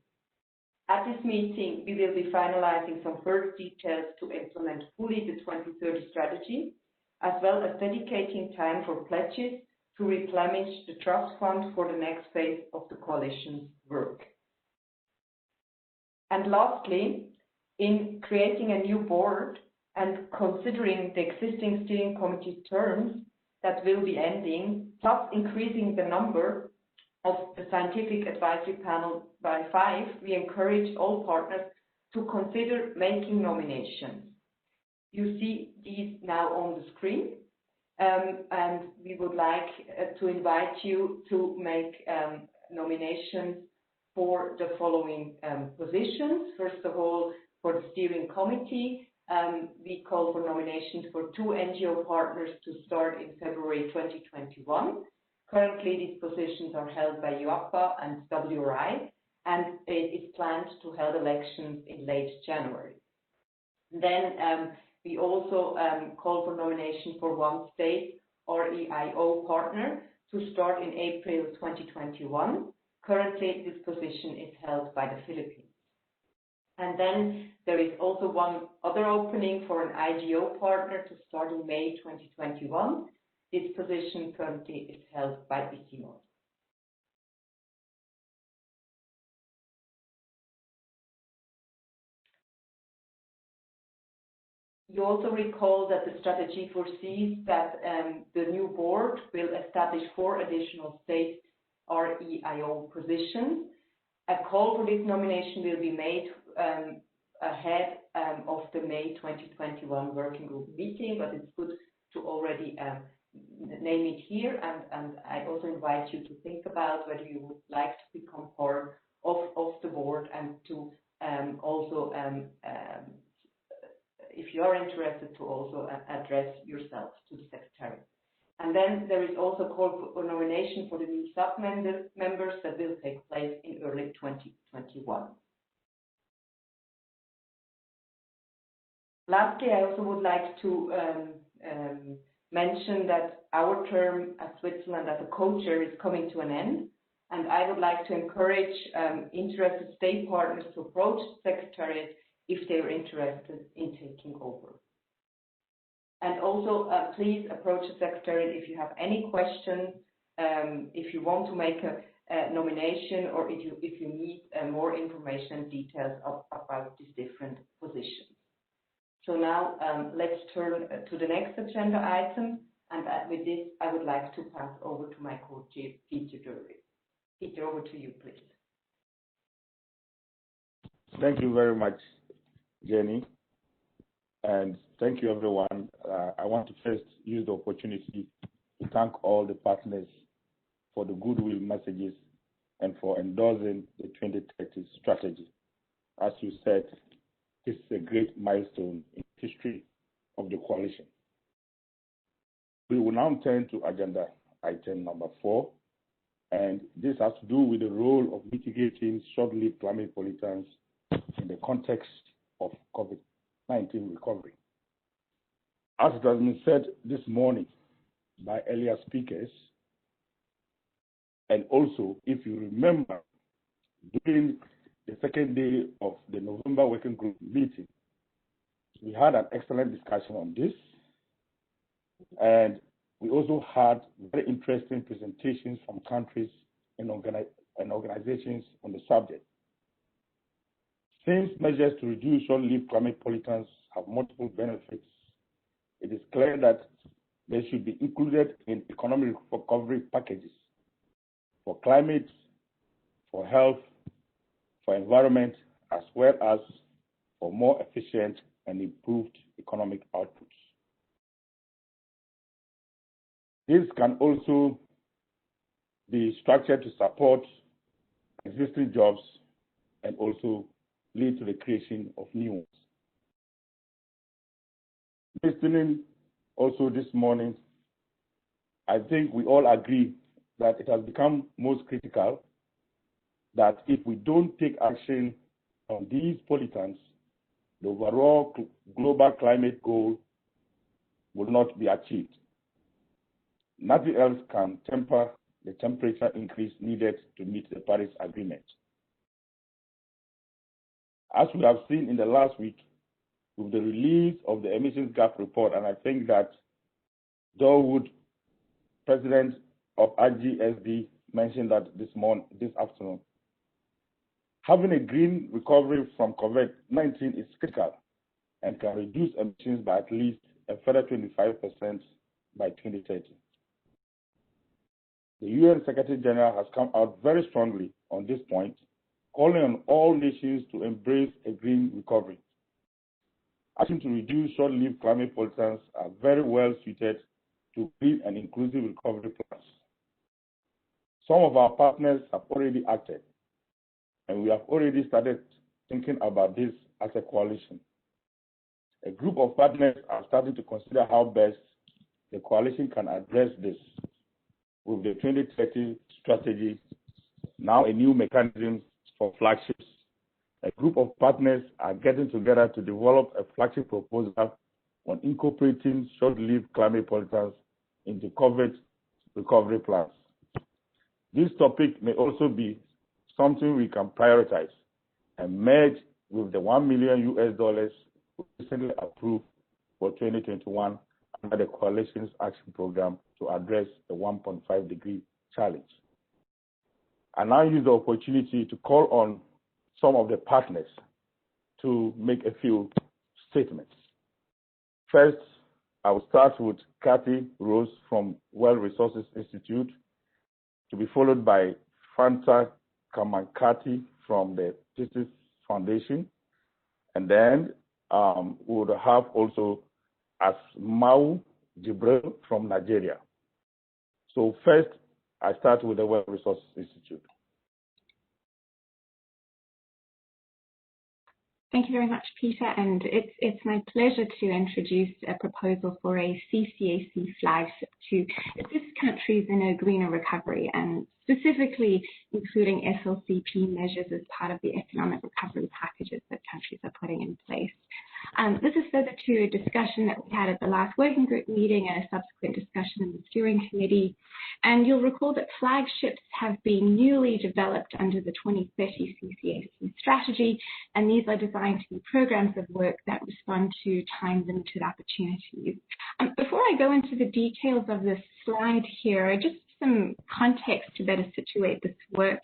At this meeting, we will be finalizing some further details to implement fully the 2030 strategy, as well as dedicating time for pledges to replenish the trust fund for the next phase of the coalition's work. And lastly, in creating a new board and considering the existing steering committee terms, that will be ending, plus increasing the number of the scientific advisory panel by 5, we encourage all partners to consider making nominations. You see these now on the screen, and we would like to invite you to make nominations for the following positions. First of all, for the steering committee, we call for nominations for 2 NGO partners to start in February 2021. Currently, these positions are held by UAPA and WRI, and it is planned to hold elections in late January. Then we also call for nomination for 1 state REIO partner to start in April 2021. Currently, this position is held by the Philippines. And then there is also 1 other opening for an IGO partner to start in May 2021. This position currently is held by ICIMOD. You also recall that the strategy foresees that the new board will establish 4 additional state REIO positions. A call for this nomination will be made ahead of the May 2021 working group meeting, but it's good to already name it here, and I also invite you to think about whether you would like to become part of the board, and to also, if you are interested, to also address yourself to the secretary. And then there is also a call for nomination for the new sub-members that will take place in early 2021. Lastly, I also would like to mention that our term at Switzerland as a co-chair is coming to an end, and I would like to encourage interested state partners to approach the Secretariat if they are interested in taking over. And also, please approach the Secretariat if you have any questions, if you want to make a nomination, or if you need more information and details about these different positions. So now let's turn to the next agenda item, and with this I would like to pass over to my co-chair, Peter Dury. Peter, over to you, please. Thank you very much, Jenny, and thank you everyone. I want to first use the opportunity to thank all the partners for the goodwill messages and for endorsing the 2030 strategy. As you said, this is a great milestone in the history of the coalition. We will now turn to agenda item number 4, and this has to do with the role of mitigating short-lived climate pollutants in the context of COVID-19 recovery. As it has been said this morning by earlier speakers, and also, if you remember, during the second day of the November working group meeting, we had an excellent discussion on this, and we also had very interesting presentations from countries and organizations on the subject. Since measures to reduce short-lived climate pollutants have multiple benefits, it is clear that they should be included in economic recovery packages for climate, for health, for environment, as well as for more efficient and improved economic outputs. This can also be structured to support existing jobs and also lead to the creation of new ones. Listening also this morning, I think we all agree that it has become most critical that if we don't take action on these pollutants, the overall global climate goal will not be achieved. Nothing else can temper the temperature increase needed to meet the Paris Agreement. As we have seen in the last week with the release of the emissions gap report, and I think that Dawood, president of RGSD, mentioned that this afternoon, having a green recovery from COVID-19 is critical and can reduce emissions by at least a further 25% by 2030. The UN Secretary General has come out very strongly on this point, calling on all nations to embrace a green recovery. Action to reduce short-lived climate pollutants are very well suited to green and inclusive recovery plans. Some of our partners have already acted, and we have already started thinking about this as a coalition. A group of partners are starting to consider how best the coalition can address this with the 2030 strategy, now a new mechanism for flagships. A group of partners are getting together to develop a flagship proposal on incorporating short-lived climate pollutants into COVID recovery plans. This topic may also be something we can prioritize and merge with the $1 million recently approved for 2021 under the Coalition's Action Program to address the 1.5-degree challenge. I now use the opportunity to call on some of the partners to make a few statements. First, I will start with Kathy Rose from World Resources Institute, to be followed by Fanta Kamankati from the Justice Foundation, and then we would have also Asmau Jibril from Nigeria. So first, I start with the World Resources Institute. Thank you very much, Peter, and it's my pleasure to introduce a proposal for a CCAC flagship to assist countries in a greener recovery, and specifically including SLCP measures as part of the economic recovery packages that countries are putting in place. This is further to a discussion that we had at the last working group meeting and a subsequent discussion in the steering committee. And you'll recall that flagships have been newly developed under the 2030 CCAC strategy, and these are designed to be programs of work that respond to time-limited opportunities. Before I go into the details of this slide here, just some context to better situate this work.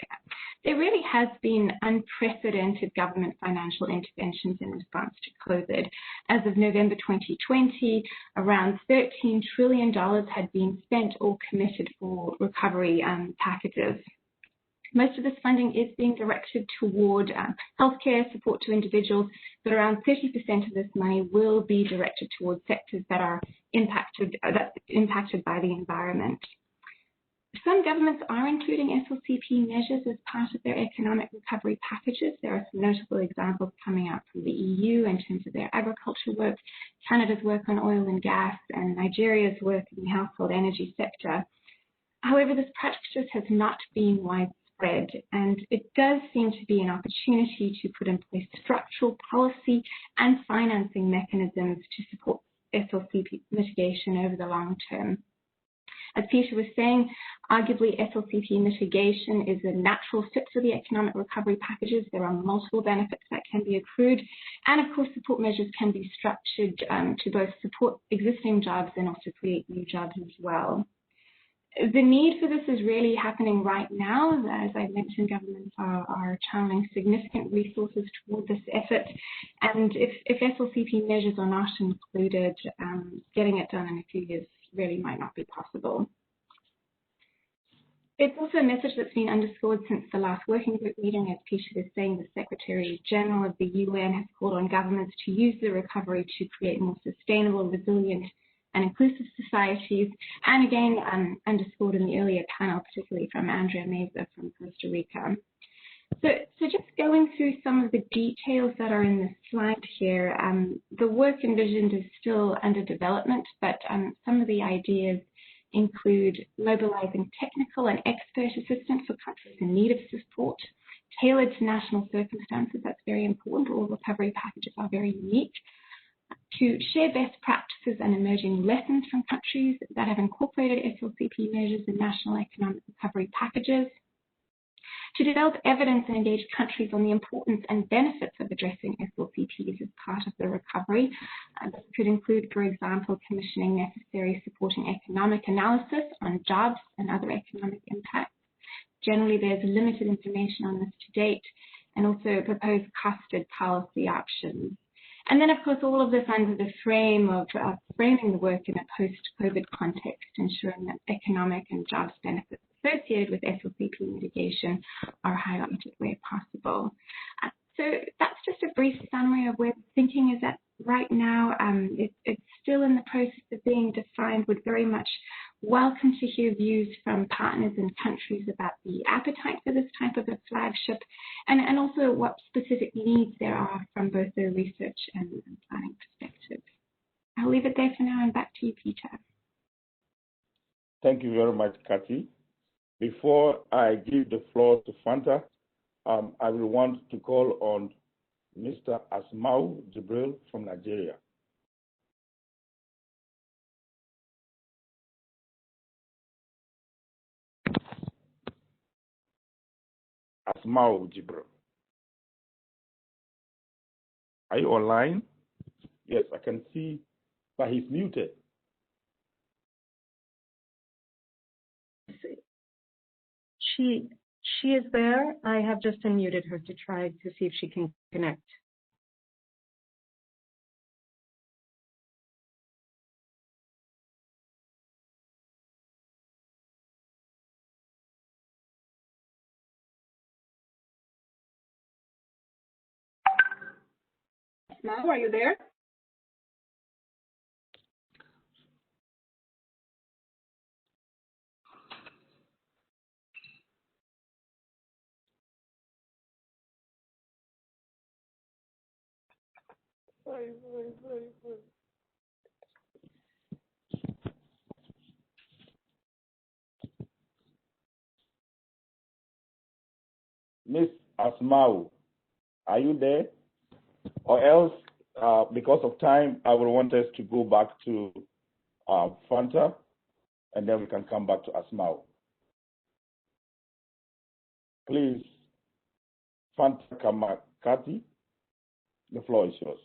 There really has been unprecedented government financial interventions in response to COVID. As of November 2020, around $13 trillion had been spent or committed for recovery packages. Most of this funding is being directed toward healthcare support to individuals, but around 30% of this money will be directed towards sectors that are impacted by the environment. Some governments are including SLCP measures as part of their economic recovery packages. There are some notable examples coming out from the EU in terms of their agriculture work, Canada's work on oil and gas, and Nigeria's work in the household energy sector. However, this practice has not been widespread, and it does seem to be an opportunity to put in place structural policy and financing mechanisms to support SLCP mitigation over the long term. As Peter was saying, arguably SLCP mitigation is a natural fit for the economic recovery packages. There are multiple benefits that can be accrued, and of course support measures can be structured to both support existing jobs and also create new jobs as well. The need for this is really happening right now. As I mentioned, governments are channeling significant resources toward this effort, and if SLCP measures are not included, getting it done in a few years really might not be possible. It's also a message that's been underscored since the last working group meeting. As Peter was saying, the Secretary General of the UN has called on governments to use the recovery to create more sustainable, resilient, and inclusive societies, and again underscored in the earlier panel, particularly from Andrea Meza from Costa Rica. So just going through some of the details that are in this slide here, the work envisioned is still under development, but some of the ideas include mobilizing technical and expert assistance for countries in need of support, tailored to national circumstances. That's very important. All recovery packages are very unique. To share best practices and emerging lessons from countries that have incorporated SLCP measures in national economic recovery packages, to develop evidence and engage countries on the importance and benefits of addressing SLCPs as part of the recovery. This could include, for example, commissioning necessary supporting economic analysis on jobs and other economic impacts. Generally, there's limited information on this to date, and also proposed costed policy options. And then, of course, all of this under the frame of framing the work in a post-COVID context, ensuring that economic and jobs benefits associated with SLCP mitigation are highlighted where possible. So that's just a brief summary of where thinking is at right now. It's still in the process of being defined. Would very much welcome to hear views from partners and countries about the appetite for this type of a flagship, and also what specific needs there are from both the research and planning perspective. I'll leave it there for now and back to you, Peter. Thank you very much, Kathy. Before I give the floor to Fanta, I will want to call on Mr. Asmau Jibril from Nigeria. Asmau Jibril. Are you online? Yes, I can see, but he's muted. She is there. I have just unmuted her to try to see if she can connect. Now, are you there? Miss Asmau, are you there? Or else, because of time, I will want us to go back to Fanta, and then we can come back to Asmau. Please, Fanta Kamakati, the floor is yours.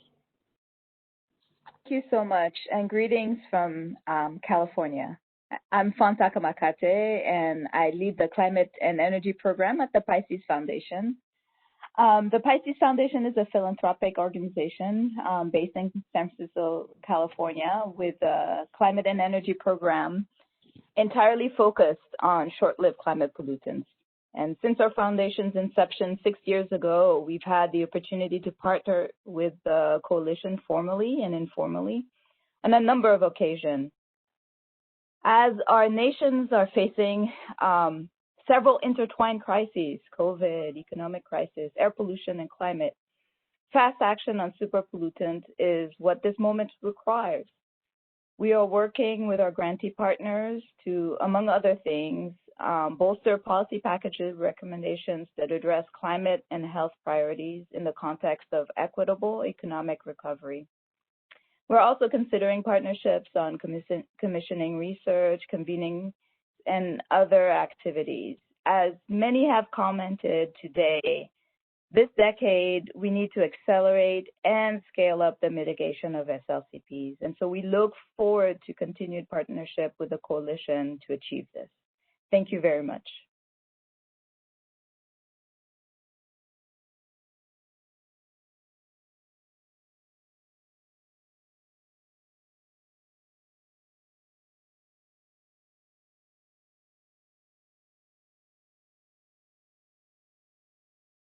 Thank you so much, and greetings from California. I'm Fanta Kamakate, and I lead the Climate and Energy Program at the Pisces Foundation. The Pisces Foundation is a philanthropic organization based in San Francisco, California, with a climate and energy program entirely focused on short-lived climate pollutants. And since our foundation's inception 6 years ago, we've had the opportunity to partner with the coalition formally and informally on a number of occasions. As our nations are facing several intertwined crises, COVID, economic crisis, air pollution, and climate, fast action on superpollutants is what this moment requires. We are working with our grantee partners to, among other things, bolster policy packages recommendations that address climate and health priorities in the context of equitable economic recovery. We're also considering partnerships on commissioning research, convening, and other activities. As many have commented today, this decade, we need to accelerate and scale up the mitigation of SLCPs. And so we look forward to continued partnership with the coalition to achieve this. Thank you very much.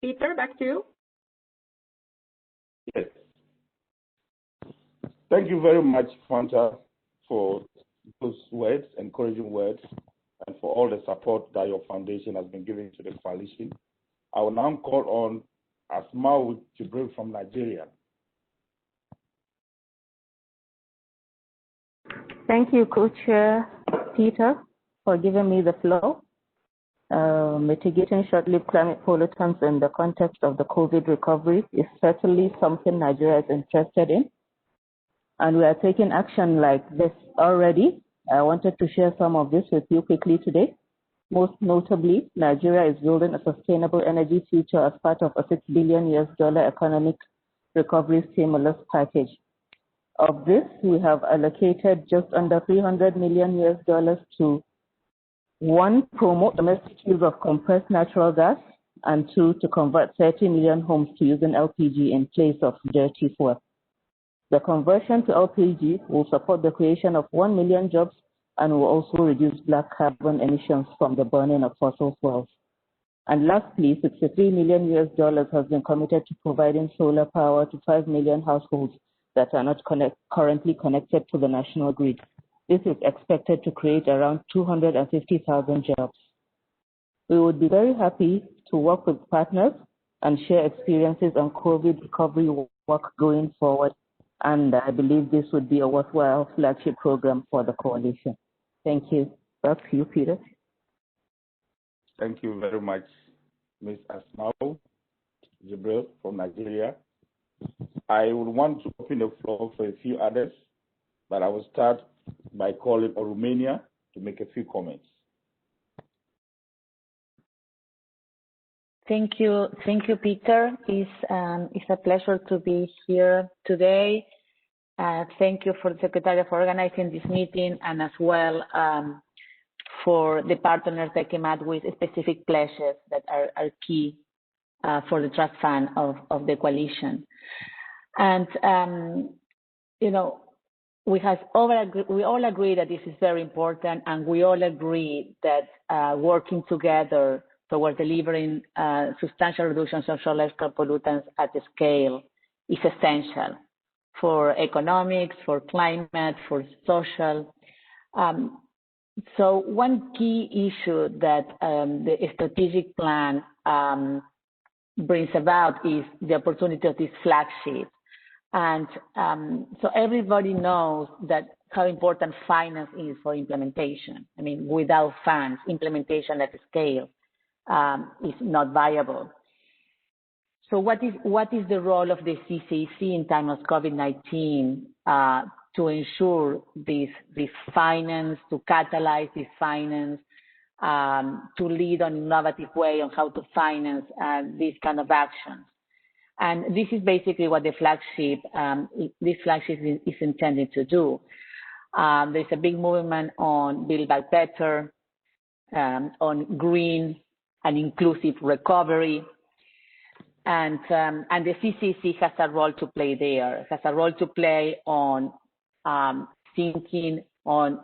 Peter, back to you. Yes. Thank you very much, Fanta, for those words, encouraging words, and for all the support that your foundation has been giving to the coalition. I will now call on Asmau Jibril from Nigeria. Thank you, Co-Chair Peter, for giving me the floor. Mitigating short-lived climate pollutants in the context of the COVID recovery is certainly something Nigeria is interested in. And we are taking action like this already. I wanted to share some of this with you quickly today. Most notably, Nigeria is building a sustainable energy future as part of a $6 billion economic recovery stimulus package. Of this, we have allocated just under $300 million to 1, promote domestic use of compressed natural gas, and 2, to convert 30 million homes to using LPG in place of dirty fuel. The conversion to LPG will support the creation of 1 million jobs and will also reduce black carbon emissions from the burning of fossil fuels. And lastly, $63 million has been committed to providing solar power to 5 million households that are not currently connected to the national grid. This is expected to create around 250,000 jobs. We would be very happy to work with partners and share experiences on COVID recovery work going forward. And I believe this would be a worthwhile flagship program for the coalition. Thank you. Back to you, Peter. Thank you very much, Ms. Asmao Jibril from Nigeria. I would want to open the floor for a few others, but I will start by calling on Romania to make a few comments. Thank you, Peter. It's a pleasure to be here today. Thank you for the Secretary for organizing this meeting, and as well for the partners that came out with specific pledges that are key for the trust fund of the coalition. And you know, we all agree that this is very important, and we all agree that working together towards delivering substantial reductions of short-lived pollutants at the scale is essential for economics, for climate, for social. So one key issue that the strategic plan brings about is the opportunity of this flagship. And so everybody knows that how important finance is for implementation. I mean, without funds, implementation at scale is not viable. So what is the role of the CCAC in time of COVID-19 to ensure this finance, to catalyze this finance, to lead on innovative way on how to finance these kind of actions? And this is basically what the flagship, is intended to do. There's a big movement on Build Back Better, on green and inclusive recovery. And the CCAC has a role to play there, has a role to play on thinking on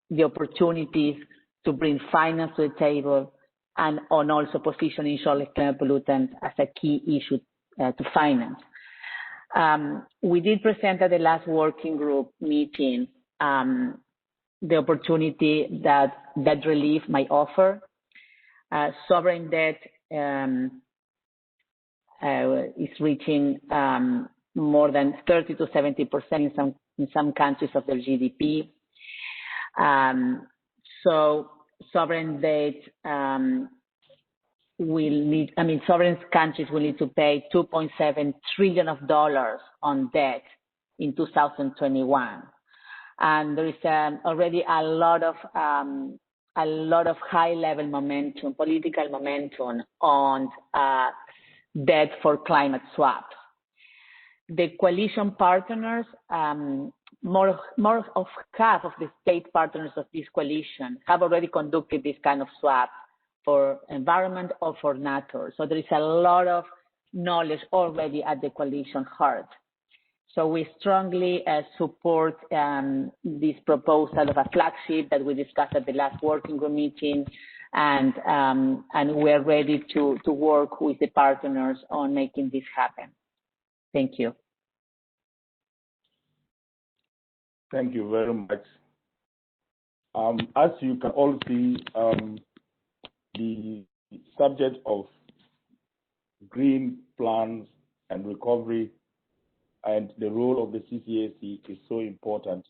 the opportunities to bring finance to the table, and on also positioning short-lived pollutants as a key issue to finance. We did present at the last working group meeting the opportunity that debt relief might offer. Sovereign debt is reaching more than 30 to 70% in some countries of their GDP. So sovereign debt sovereign countries will need to pay $2.7 trillion on debt in 2021. And there is already a lot of high-level momentum, political momentum on debt for climate swaps. The coalition partners, more of half of the state partners of this coalition have already conducted this kind of swap for environment or for nature. So there is a lot of knowledge already at the coalition heart. So we strongly support this proposal of a flagship that we discussed at the last working group meeting, and we're ready to work with the partners on making this happen. Thank you. Thank you very much. As you can all see, the subject of green plans and recovery and the role of the CCAC is so important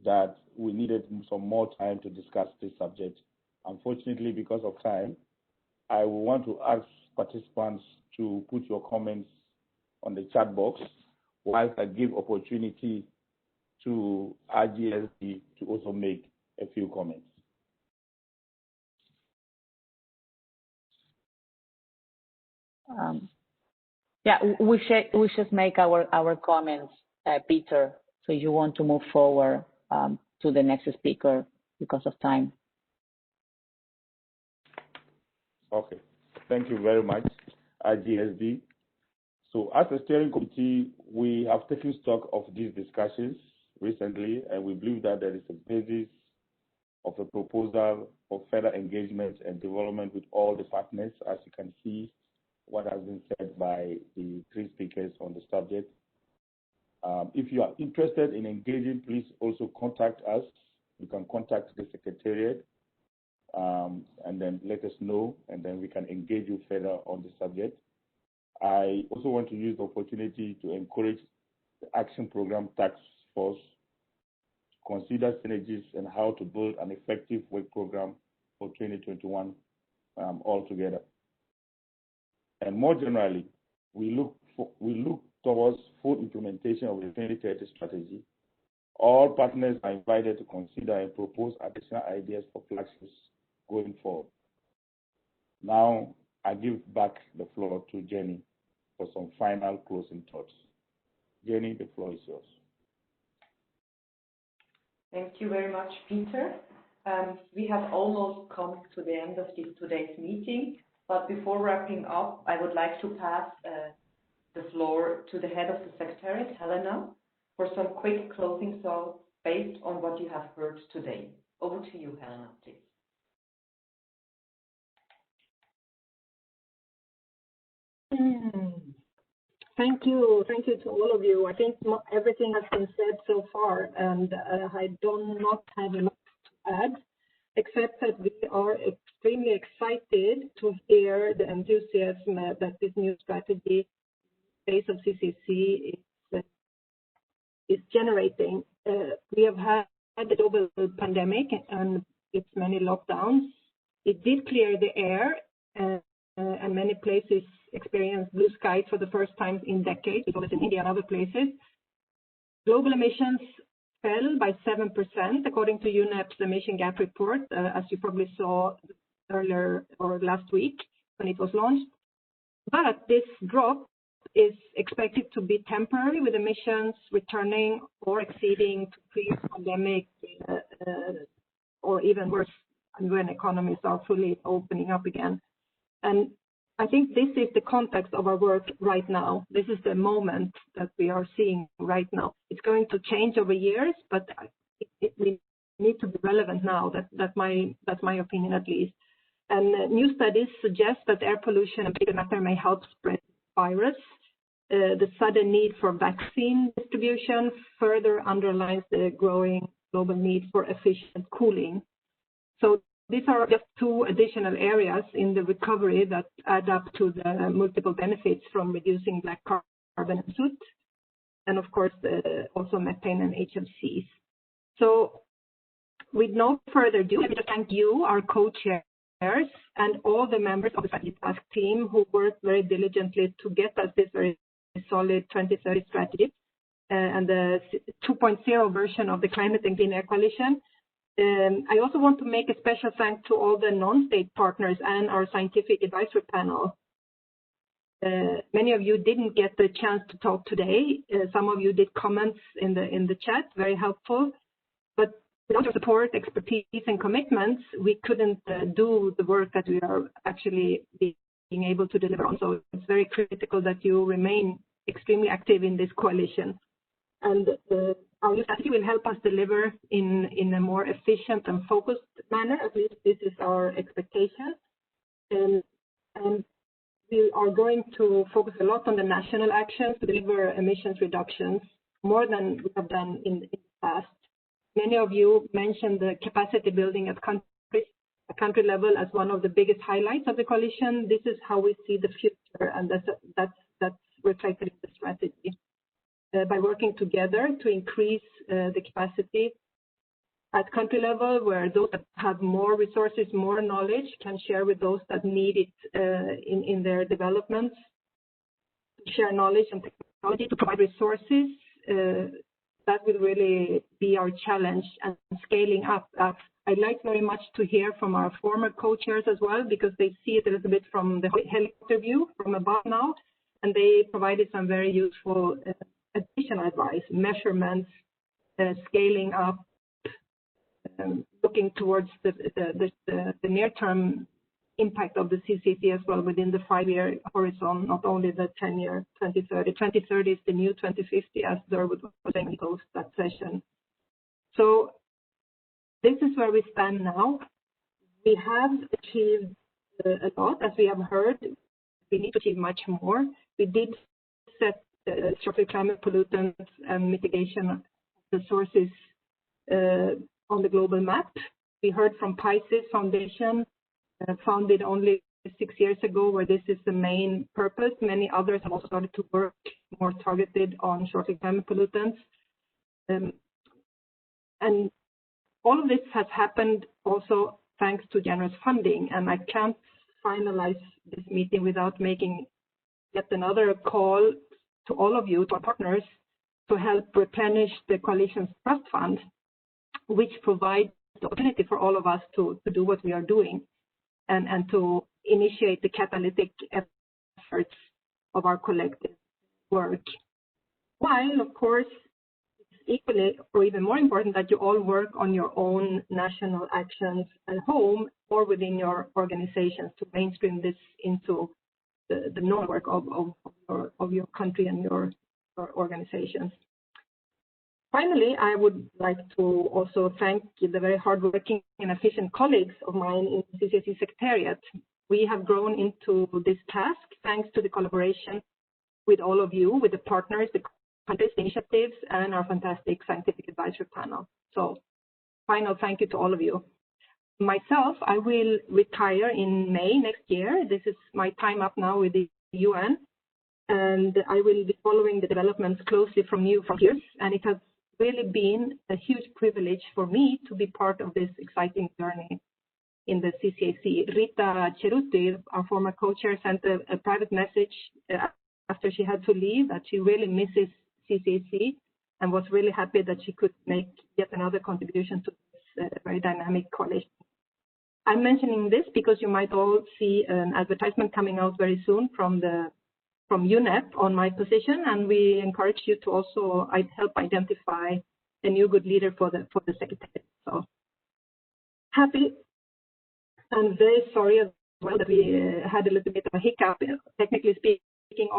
that we needed some more time to discuss this subject. Unfortunately, because of time, I will want to ask participants to put your comments on the chat box, whilst I give opportunity to RGSD to also make a few comments. Yeah, we should make our comments, Peter. So you want to move forward to the next speaker because of time. Okay, thank you very much, IGSD. So as a steering committee, we have taken stock of these discussions recently, and we believe that there is a basis of a proposal for further engagement and development with all the partners. As you can see, what has been said by the three speakers on the subject. If you are interested in engaging, please also contact us. You can contact the Secretariat and then let us know, and then we can engage you further on the subject. I also want to use the opportunity to encourage the Action Program Task Force to consider synergies and how to build an effective work program for 2021 altogether. And more generally, we look towards full implementation of the 2030 strategy. All partners are invited to consider and propose additional ideas for flagships going forward. Now, I give back the floor to Jenny for some final closing thoughts. Jenny, the floor is yours. Thank you very much, Peter. We have almost come to the end of today's meeting, but before wrapping up, I would like to pass the floor to the head of the Secretariat, Helena, for some quick closing thoughts based on what you have heard today. Over to you, Helena, please. Thank you to all of you. I think everything has been said so far, and I do not have enough to add, except that we are extremely excited to hear the enthusiasm that this new strategy base of CCC is generating. We have had a global pandemic and its many lockdowns. It did clear the air, and many places experienced blue skies for the first time in decades, because in India and other places. Global emissions fell by 7%, according to UNEP's emission gap report, as you probably saw earlier or last week when it was launched. But this drop is expected to be temporary, with emissions returning or exceeding pre-pandemic or even worse when economies are fully opening up again. And I think this is the context of our work right now. This is the moment that we are seeing right now. It's going to change over years, but we need to be relevant now. That's my opinion, at least. And new studies suggest that air pollution and bigger matter may help spread virus. The sudden need for vaccine distribution further underlines the growing global need for efficient cooling. So these are just two additional areas in the recovery that add up to the multiple benefits from reducing black carbon and soot, and of course also methane and HFCs. So with no further ado, let me just thank you, our co-chairs, and all the members of the strategy task team who worked very diligently to get us this very solid 2030 strategy and the 2.0 version of the Climate and Clean Air Coalition. I also want to make a special thanks to all the non-state partners and our scientific advisory panel. Many of you didn't get the chance to talk today. Some of you did comments in the chat, very helpful. But without your support, expertise, and commitments, we couldn't do the work that we are actually being able to deliver on. So it's very critical that you remain extremely active in this coalition. And our new strategy will help us deliver in a more efficient and focused manner. At least this is our expectation. And we are going to focus a lot on the national actions to deliver emissions reductions, more than we have done in the past. Many of you mentioned the capacity building at country level as one of the biggest highlights of the coalition. This is how we see the future, and that's reflected in the strategy. By working together to increase the capacity at country level, where those that have more resources, more knowledge, can share with those that need it in their developments, share knowledge and technology to provide resources. That will really be our challenge, and scaling up. I'd like very much to hear from our former co-chairs as well, because they see it a little bit from the helicopter view from above now, and they provided some very useful additional advice, measurements, scaling up, looking towards the near-term impact of the CCC as well within the 5-year horizon, not only the 10-year 2030. 2030 is the new 2050, as Durwood was saying in that session. So this is where we stand now. We have achieved a lot, as we have heard. We need to achieve much more. We did set short-lived climate pollutants and mitigation of the sources on the global map. We heard from PICES Foundation, founded only 6 years ago, where this is the main purpose. Many others have also started to work more targeted on short-lived climate pollutants. And all of this has happened also thanks to generous funding. And I can't finalize this meeting without making yet another call to all of you, to our partners, to help replenish the Coalition's Trust Fund, which provides the opportunity for all of us to do what we are doing and to initiate the catalytic efforts of our collective work. While, of course, it's equally or even more important that you all work on your own national actions at home or within your organizations to mainstream this into the normal work of your country and your organizations. Finally, I would like to also thank the very hardworking and efficient colleagues of mine in the CCAC Secretariat. We have grown into this task thanks to the collaboration with all of you, with the partners, the countries, initiatives, and our fantastic scientific advisory panel. So, final thank you to all of you. Myself, I will retire in May next year. This is my time up now with the UN, and I will be following the developments closely from here. And it has really been a huge privilege for me to be part of this exciting journey in the CCAC. Rita Ceruti, our former co-chair, sent a private message after she had to leave that she really misses CCAC and was really happy that she could make yet another contribution to this very dynamic coalition. I'm mentioning this because you might all see an advertisement coming out very soon from UNEP on my position, and we encourage you to also help identify a new good leader for the secretariat. So happy and very sorry as well that we had a little bit of a hiccup, technically speaking,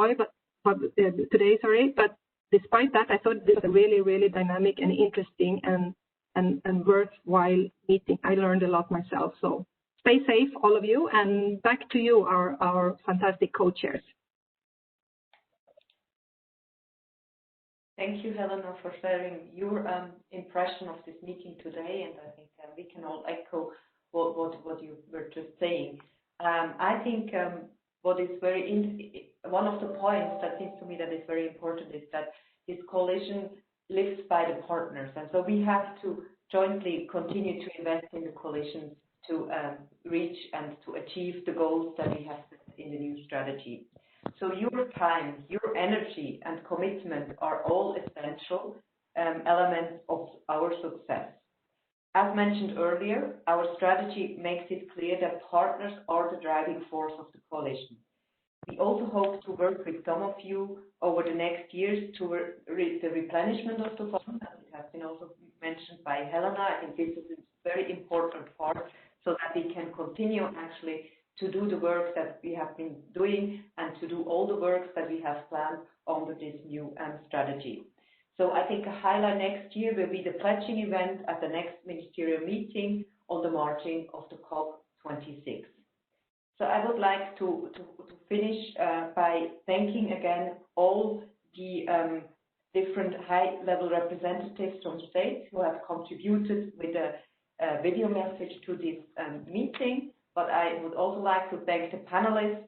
today, sorry. But despite that, I thought this was a really, really dynamic and interesting and worthwhile meeting. I learned a lot myself. So stay safe, all of you, and back to you, our fantastic co-chairs. Thank you, Helena, for sharing your impression of this meeting today, and I think we can all echo what you were just saying. I think what is one of the points that seems to me that is very important is that this coalition lives by the partners, and so we have to jointly continue to invest in the coalition to reach and to achieve the goals that we have set in the new strategy. So your time, your energy and commitment are all essential elements of our success. As mentioned earlier, our strategy makes it clear that partners are the driving force of the coalition. We also hope to work with some of you over the next years to the replenishment of the fund, as it has been also mentioned by Helena. I think this is a very important part so that we can continue actually to do the work that we have been doing and to do all the work that we have planned under this new strategy. So I think a highlight next year will be the pledging event at the next ministerial meeting on the margin of the COP26. So I would like to finish by thanking again all the different high-level representatives from states who have contributed with a video message to this meeting. But I would also like to thank the panelists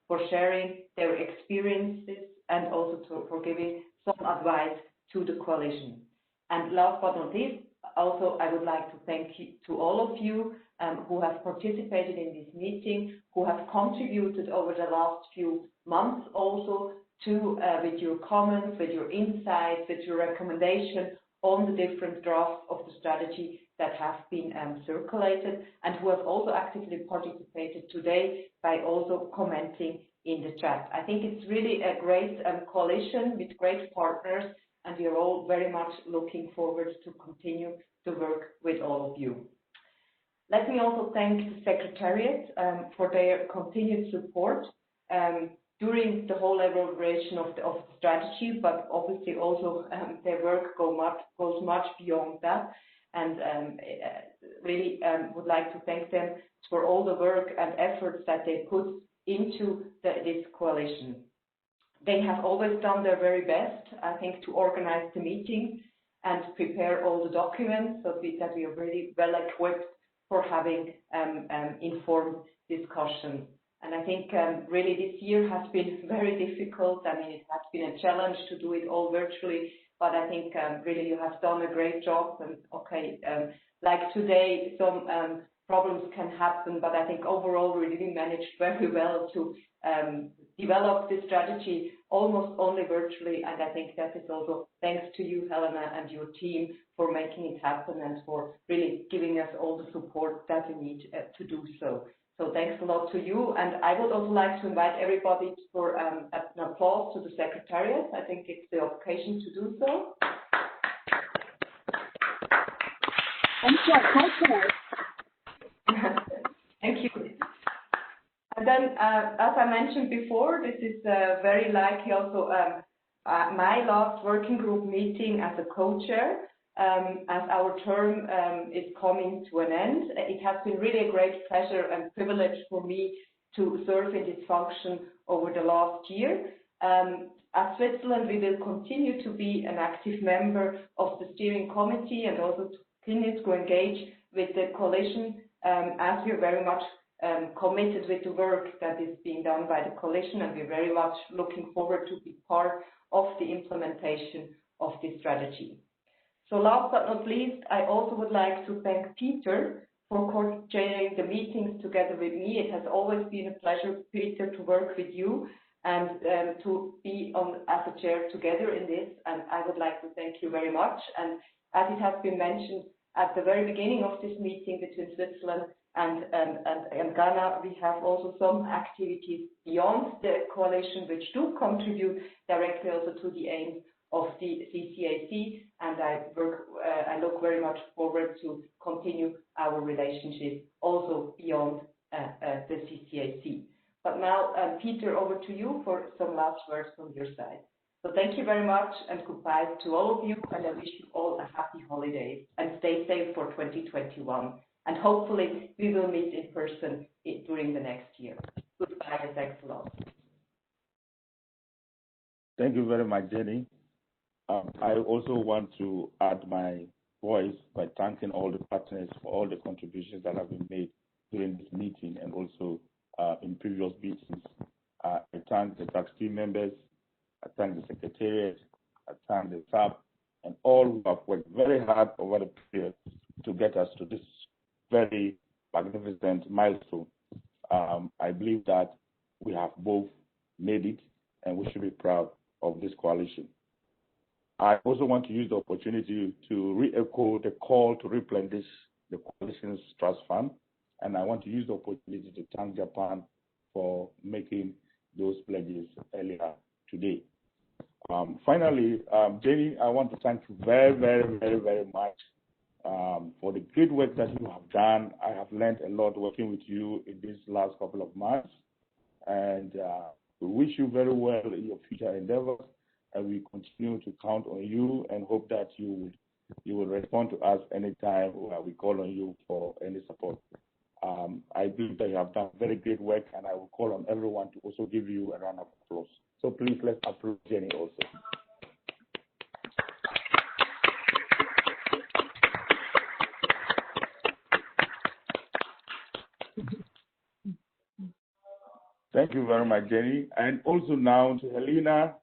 for sharing their experiences and also for giving some advice to the coalition. And last but not least, also I would like to thank you to all of you who have participated in this meeting, who have contributed over the last few months also to with your comments, with your insights, with your recommendations on the different drafts of the strategy that have been circulated, and who have also actively participated today by also commenting in the chat. I think it's really a great coalition with great partners, and we are all very much looking forward to continue to work with all of you. Let me also thank the Secretariat for their continued support during the whole elaboration of the strategy, but obviously also their work goes much beyond that. And really would like to thank them for all the work and efforts that they put into this coalition. They have always done their very best, I think, to organize the meeting and prepare all the documents so that we are really well equipped for having informed discussions. And I think really this year has been very difficult. I mean, it has been a challenge to do it all virtually, but I think really you have done a great job. And okay, like today, some problems can happen, but I think overall we really managed very well to develop this strategy almost only virtually. And I think that is also thanks to you, Helena, and your team for making it happen and for really giving us all the support that we need to do so. So thanks a lot to you. And I would also like to invite everybody for an applause to the Secretariat. I think it's the occasion to do so. Thank you. Thank you. And then, as I mentioned before, this is very likely also my last working group meeting as a co-chair. As our term is coming to an end, it has been really a great pleasure and privilege for me to serve in this function over the last year. At Switzerland, we will continue to be an active member of the steering committee and also continue to engage with the coalition as we are very much committed with the work that is being done by the coalition, and we're very much looking forward to be part of the implementation of this strategy. So last but not least, I also would like to thank Peter for co-chairing the meetings together with me. It has always been a pleasure, Peter, to work with you and to be as a chair together in this. And I would like to thank you very much. And as it has been mentioned at the very beginning of this meeting between Switzerland and Ghana, we have also some activities beyond the coalition which do contribute directly also to the aims of the CCAC, and I look very much forward to continue our relationship also beyond the CCAC. But now, Peter, over to you for some last words from your side. So thank you very much and goodbye to all of you, and I wish you all a happy holidays and stay safe for 2021. And hopefully we will meet in person during the next year. Goodbye and thanks a lot. Thank you very much, Jenny. I also want to add my voice by thanking all the partners for all the contributions that have been made during this meeting and also in previous meetings. I thank the tax team members, I thank the Secretariat, I thank the staff, and all who have worked very hard over the period to get us to this very magnificent milestone. I believe that we have both made it, and we should be proud of this coalition. I also want to use the opportunity to re-echo the call to replenish the coalition's trust fund, and I want to use the opportunity to thank Japan for making those pledges earlier today. Finally, Jenny, I want to thank you very, very, very, very much for the great work that you have done. I have learned a lot working with you in these last couple of months, and we wish you very well in your future endeavors, and we continue to count on you and hope that you will respond to us anytime we call on you for any support. I believe that you have done very great work, and I will call on everyone to also give you a round of applause. So please let's applaud Jenny also. Thank you very much, Jenny. And also now to Helena,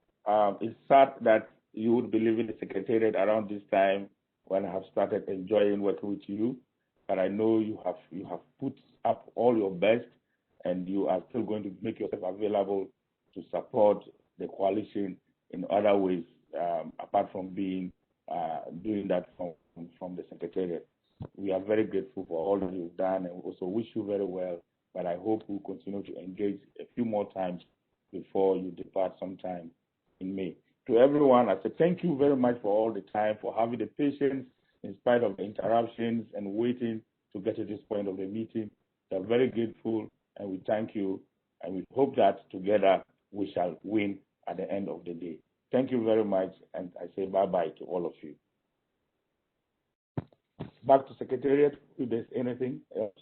it's sad that you would be leaving the Secretariat around this time when I have started enjoying working with you. But I know you have put up all your best, and you are still going to make yourself available to support the coalition in other ways, apart from doing that from the Secretariat. We are very grateful for all that you've done, and we also wish you very well. But I hope we'll continue to engage a few more times before you depart sometime in May. To everyone, I say thank you very much for all the time, for having the patience in spite of the interruptions and waiting to get to this point of the meeting. We are very grateful, and we thank you, and we hope that together we shall win at the end of the day. Thank you very much, and I say bye-bye to all of you. back to Secretariat if there's anything else.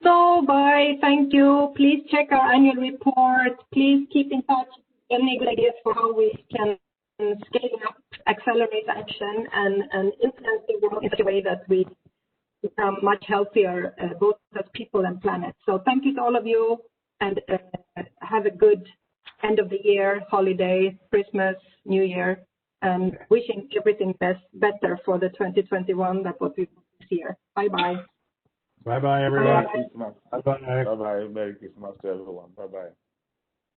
So, bye. Thank you. Please check our annual report. Please keep in touch with any good ideas for how we can scale up, accelerate action, and influence the world in such a way that we become much healthier, both as people and planet. So thank you to all of you, and have a good end of the year, holiday, Christmas, New Year, and wishing everything better for the 2021 than what we did this year. Bye-bye. Bye-bye, everyone. Merry Christmas. Bye-bye. Merry Christmas to everyone. Bye-bye.